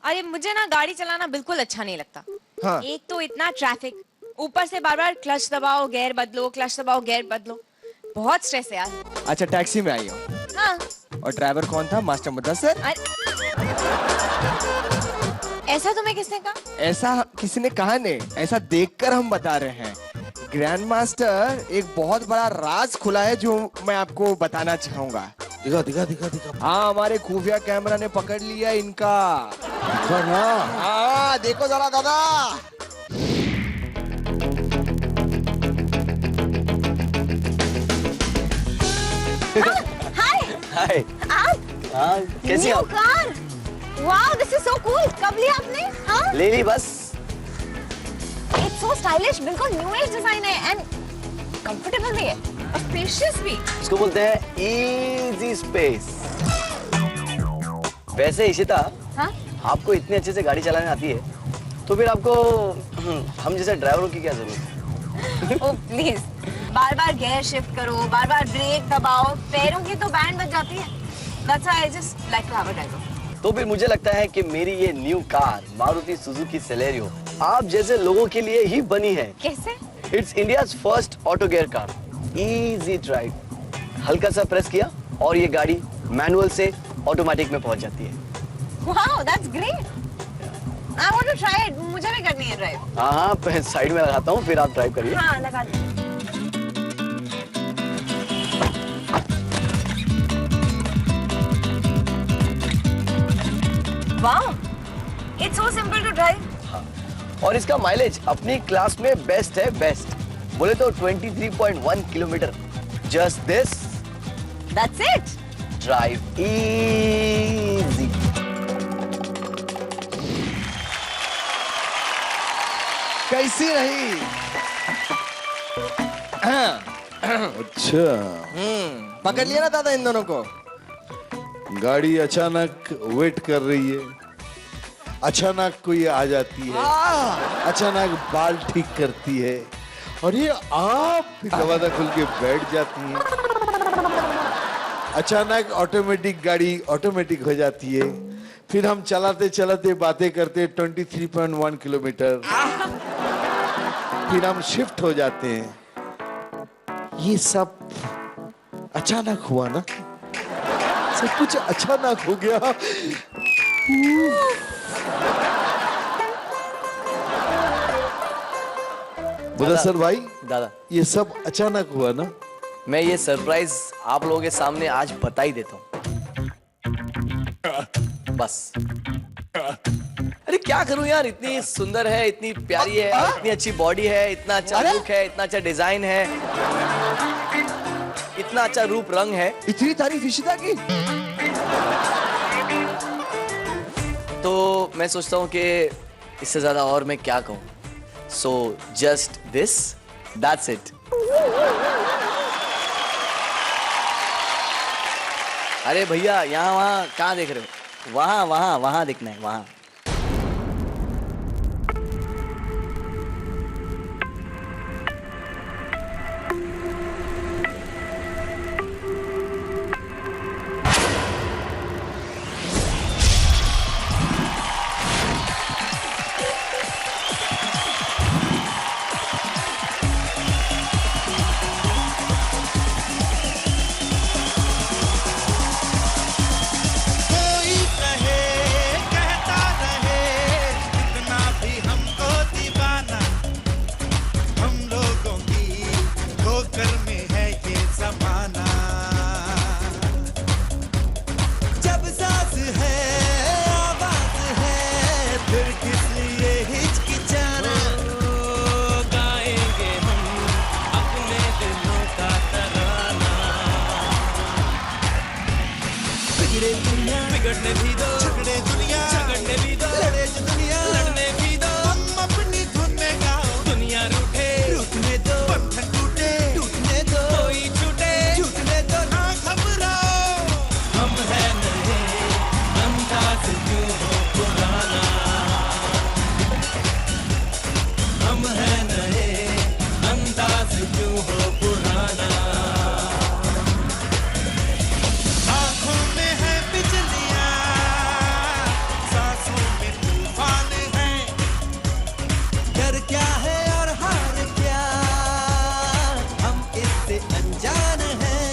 अरे मुझे ना गाड़ी चलाना बिल्कुल अच्छा नहीं लगता. हाँ. एक तो इतना ट्रैफिक, ऊपर से बार क्लच दबाओ गियर बदलो, क्लच दबाओ गियर बदलो, बहुत स्ट्रेस है यार. अच्छा, टैक्सी में आई हो. हाँ. और ड्राइवर कौन था? मास्टर मुद्दसर. ऐसा तुम्हें किसने कहा? ऐसा किसी ने कहा नहीं, ऐसा देखकर हम बता रहे हैं. ग्रैंड मास्टर, एक बहुत बड़ा राज खुला है जो मैं आपको बताना चाहूंगा. दिखा. हाँ, हमारे खुफिया कैमरा ने पकड़ लिया इनका. हाँ, देखो जरा दादा. हाय. हाँ, कैसी हो? Car. Wow, this is so cool. कब लिया आपने? हाँ? ले ली बस. इट्स सो स्टाइलिश, बिल्कुल न्यू एज डिजाइन है एंड कंफर्टेबल भी है और स्पेशियस भी. इसको बोलते हैं इजी स्पेस. वैसे इशिता, हाँ? आपको इतने अच्छे से गाड़ी चलाने आती है, तो फिर आपको हम जैसे ड्राइवरों की क्या जरूरत है? Oh please, bar gear shift करो, बार ब्रेक दबाओ, पैरों की तो बैंड बज जाती है. That's why I just like to have a driver. तो फिर मुझे लगता है कि मेरी ये new car Maruti Suzuki Celerio आप जैसे लोगों के लिए ही बनी है. कैसे? It's India's first auto gear car. Easy drive. हल्का सा प्रेस किया और ये गाड़ी मैनुअल से ऑटोमेटिक में पहुंच जाती है. Wow, that's great. I want to try it. मुझे भी करनी है ड्राइव. हाँ, साइड में लगाता हूँ, फिर आप ड्राइव करिए. हाँ, लगा दो. Wow, it's so simple to drive. हाँ. और इसका माइलेज अपनी क्लास में बेस्ट है, बेस्ट. बोले तो 23.1 kilometre. Just this. That's it. Drive easy. कैसी रही? अच्छा. पकड़ लिया ना दादा इन दोनों को. गाड़ी अचानक वेट कर रही है, अचानक कोई आ जाती है, अचानक बाल ठीक करती है और ये आप भी दरवाजा खुल के बैठ जाती है। अचानक ऑटोमेटिक गाड़ी ऑटोमेटिक हो जाती है। फिर हम चलाते चलाते बातें करते 23.1 किलोमीटर। फिर हम शिफ्ट हो जाते हैं। ये सब अचानक हुआ ना, सब कुछ अचानक हो गया। मुदस्सिर भाई, दादा ये सब अचानक हुआ ना? मैं ये सरप्राइज आप लोगों के सामने आज बता ही देता हूँ बस। अरे क्या करूं यार, इतनी सुंदर है, इतनी प्यारी है, इतनी अच्छी बॉडी है, इतना अच्छा लुक है, इतना अच्छा डिजाइन है, इतना अच्छा रूप रंग है। इतनी तारीफ इशिता की। तो मैं सोचता हूँ कि इससे ज्यादा और मैं क्या कहूँ। So just this, that's it. अरे भैया, यहाँ वहाँ कहाँ देख रहे हो? वहाँ वहाँ वहाँ दिखना है, वहाँ। बिगड़ने भी दो, झगड़े दुनिया, झगड़ने भी दो, लड़े जो दुनिया, लड़ने भी दो। हम अपनी धुन में गाओ, दुनिया रूठे, रूठने दो, बंधन टूटे, टूटने दो, कोई छूटे, छूटने दो, ना घबराओ। हम हैं नए, अंदाज क्यों हो पुराना। हम हैं नए, अंदाज क्यों हो पुराना। आँखों में है बिजलियाँ, सांसों में तूफान है। डर क्या है और हार क्या, हम इससे अनजान हैं।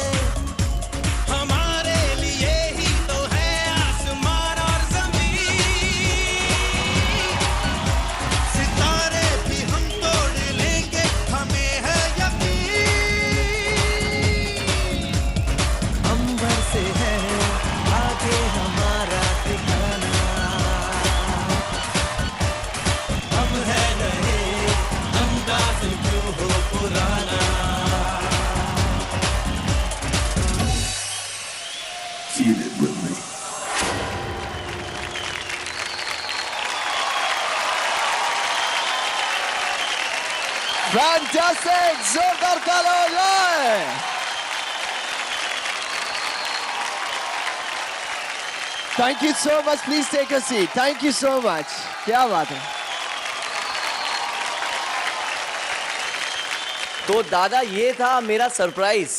हमारे लिए ही तो है आसमान और ज़मीन। सितारे भी हम तोड़ लेंगे, हमें है यकीन। अंबर से है आगे हमारा ठिकाना। हम है नए, अंदाज क्यों हो पुराना। Feel it with me. Fantastic! जोरदार ताली हो जाए। Thank you so much. Please take a seat. Thank you so much. क्या बात है। तो दादा, ये था मेरा सरप्राइज।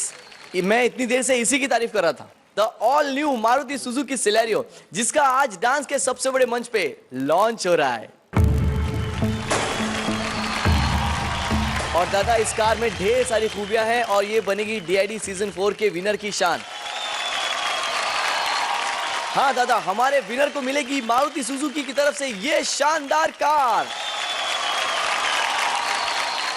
मैं इतनी देर से इसी की तारीफ कर रहा था। The all new Maruti Suzuki Celerio, जिसका आज डांस के सबसे बड़े मंच पे लॉन्च हो रहा है। और दादा, इस कार में ढेर सारी खूबियां हैं और ये बनेगी DID सीजन 4 के विनर की शान। हाँ दादा, हमारे विनर को मिलेगी मारुति सुजुकी की तरफ से ये शानदार कार।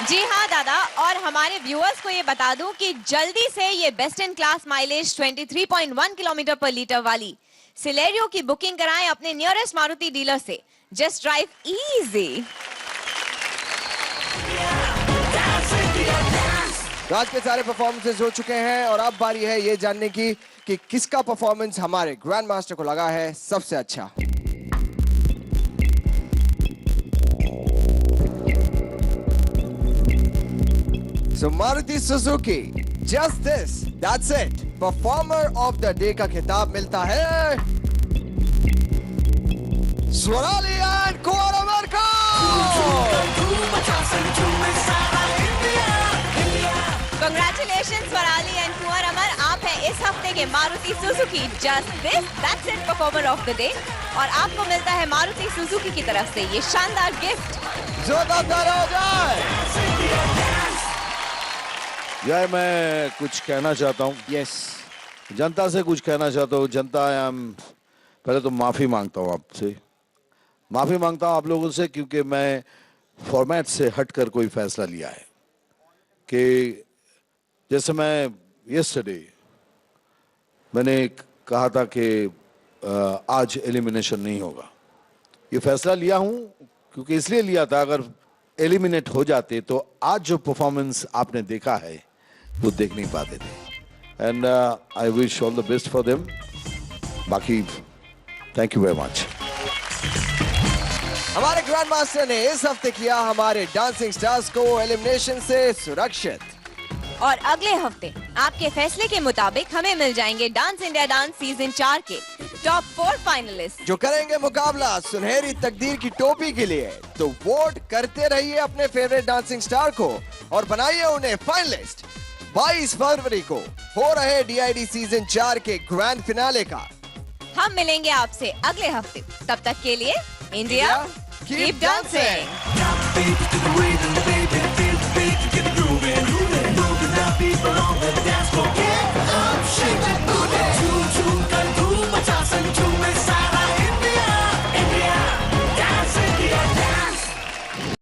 जी हाँ दादा, और हमारे व्यूअर्स को ये बता दूं कि जल्दी से ये best in class mileage 23.1 kilometre पर लीटर वाली सिलेरियो की बुकिंग कराएं अपने नियरेस्ट मारुति डीलर से। Just drive easy. आज के सारे परफॉर्मेंसेस हो चुके हैं और अब बारी है ये जानने की कि किसका परफॉर्मेंस हमारे ग्रैंड मास्टर को लगा है सबसे अच्छा। So Maruti Suzuki, just this, that's it. Performer of the Day का खिताब मिलता है Swarali and Kuwar Amarka. Congratulations Swarali and Kuwar Amar, आप हैं इस हफ्ते के Maruti Suzuki Just This That's It performer of the day और आपको मिलता है मारुति सुजुकी की तरफ से ये शानदार गिफ्ट। जोरदार हो जाए। यार मैं कुछ कहना चाहता हूँ। यस। जनता से कुछ कहना चाहता हूँ। जनता पहले तो माफी मांगता हूँ आपसे, माफी मांगता हूँ आप लोगों से, क्योंकि मैं फॉर्मेट से हटकर कोई फैसला लिया है कि जैसे मैं यस्टरडे मैंने कहा था कि आज एलिमिनेशन नहीं होगा। ये फैसला लिया हूं क्योंकि इसलिए लिया था, अगर एलिमिनेट हो जाते तो आज जो परफॉर्मेंस आपने देखा है वो देख नहीं पाते थे। And I wish all the best for them. बाकी थैंक यू वेरी मच। हमारे ग्रैंड मास्टर ने इस हफ्ते किया हमारे डांसिंग स्टार्स को एलिमिनेशन से सुरक्षित। और अगले हफ्ते आपके फैसले के मुताबिक हमें मिल जाएंगे डांस इंडिया डांस सीजन 4 के टॉप 4 फाइनलिस्ट जो करेंगे मुकाबला सुनहरी तकदीर की टोपी के लिए। तो वोट करते रहिए अपने फेवरेट डांसिंग स्टार को और बनाइए उन्हें फाइनलिस्ट। 22 फरवरी को हो रहे DID सीजन 4 के ग्रैंड फिनाले का। हम मिलेंगे आपसे अगले हफ्ते, तब तक के लिए इंडिया कीप डांसिंग।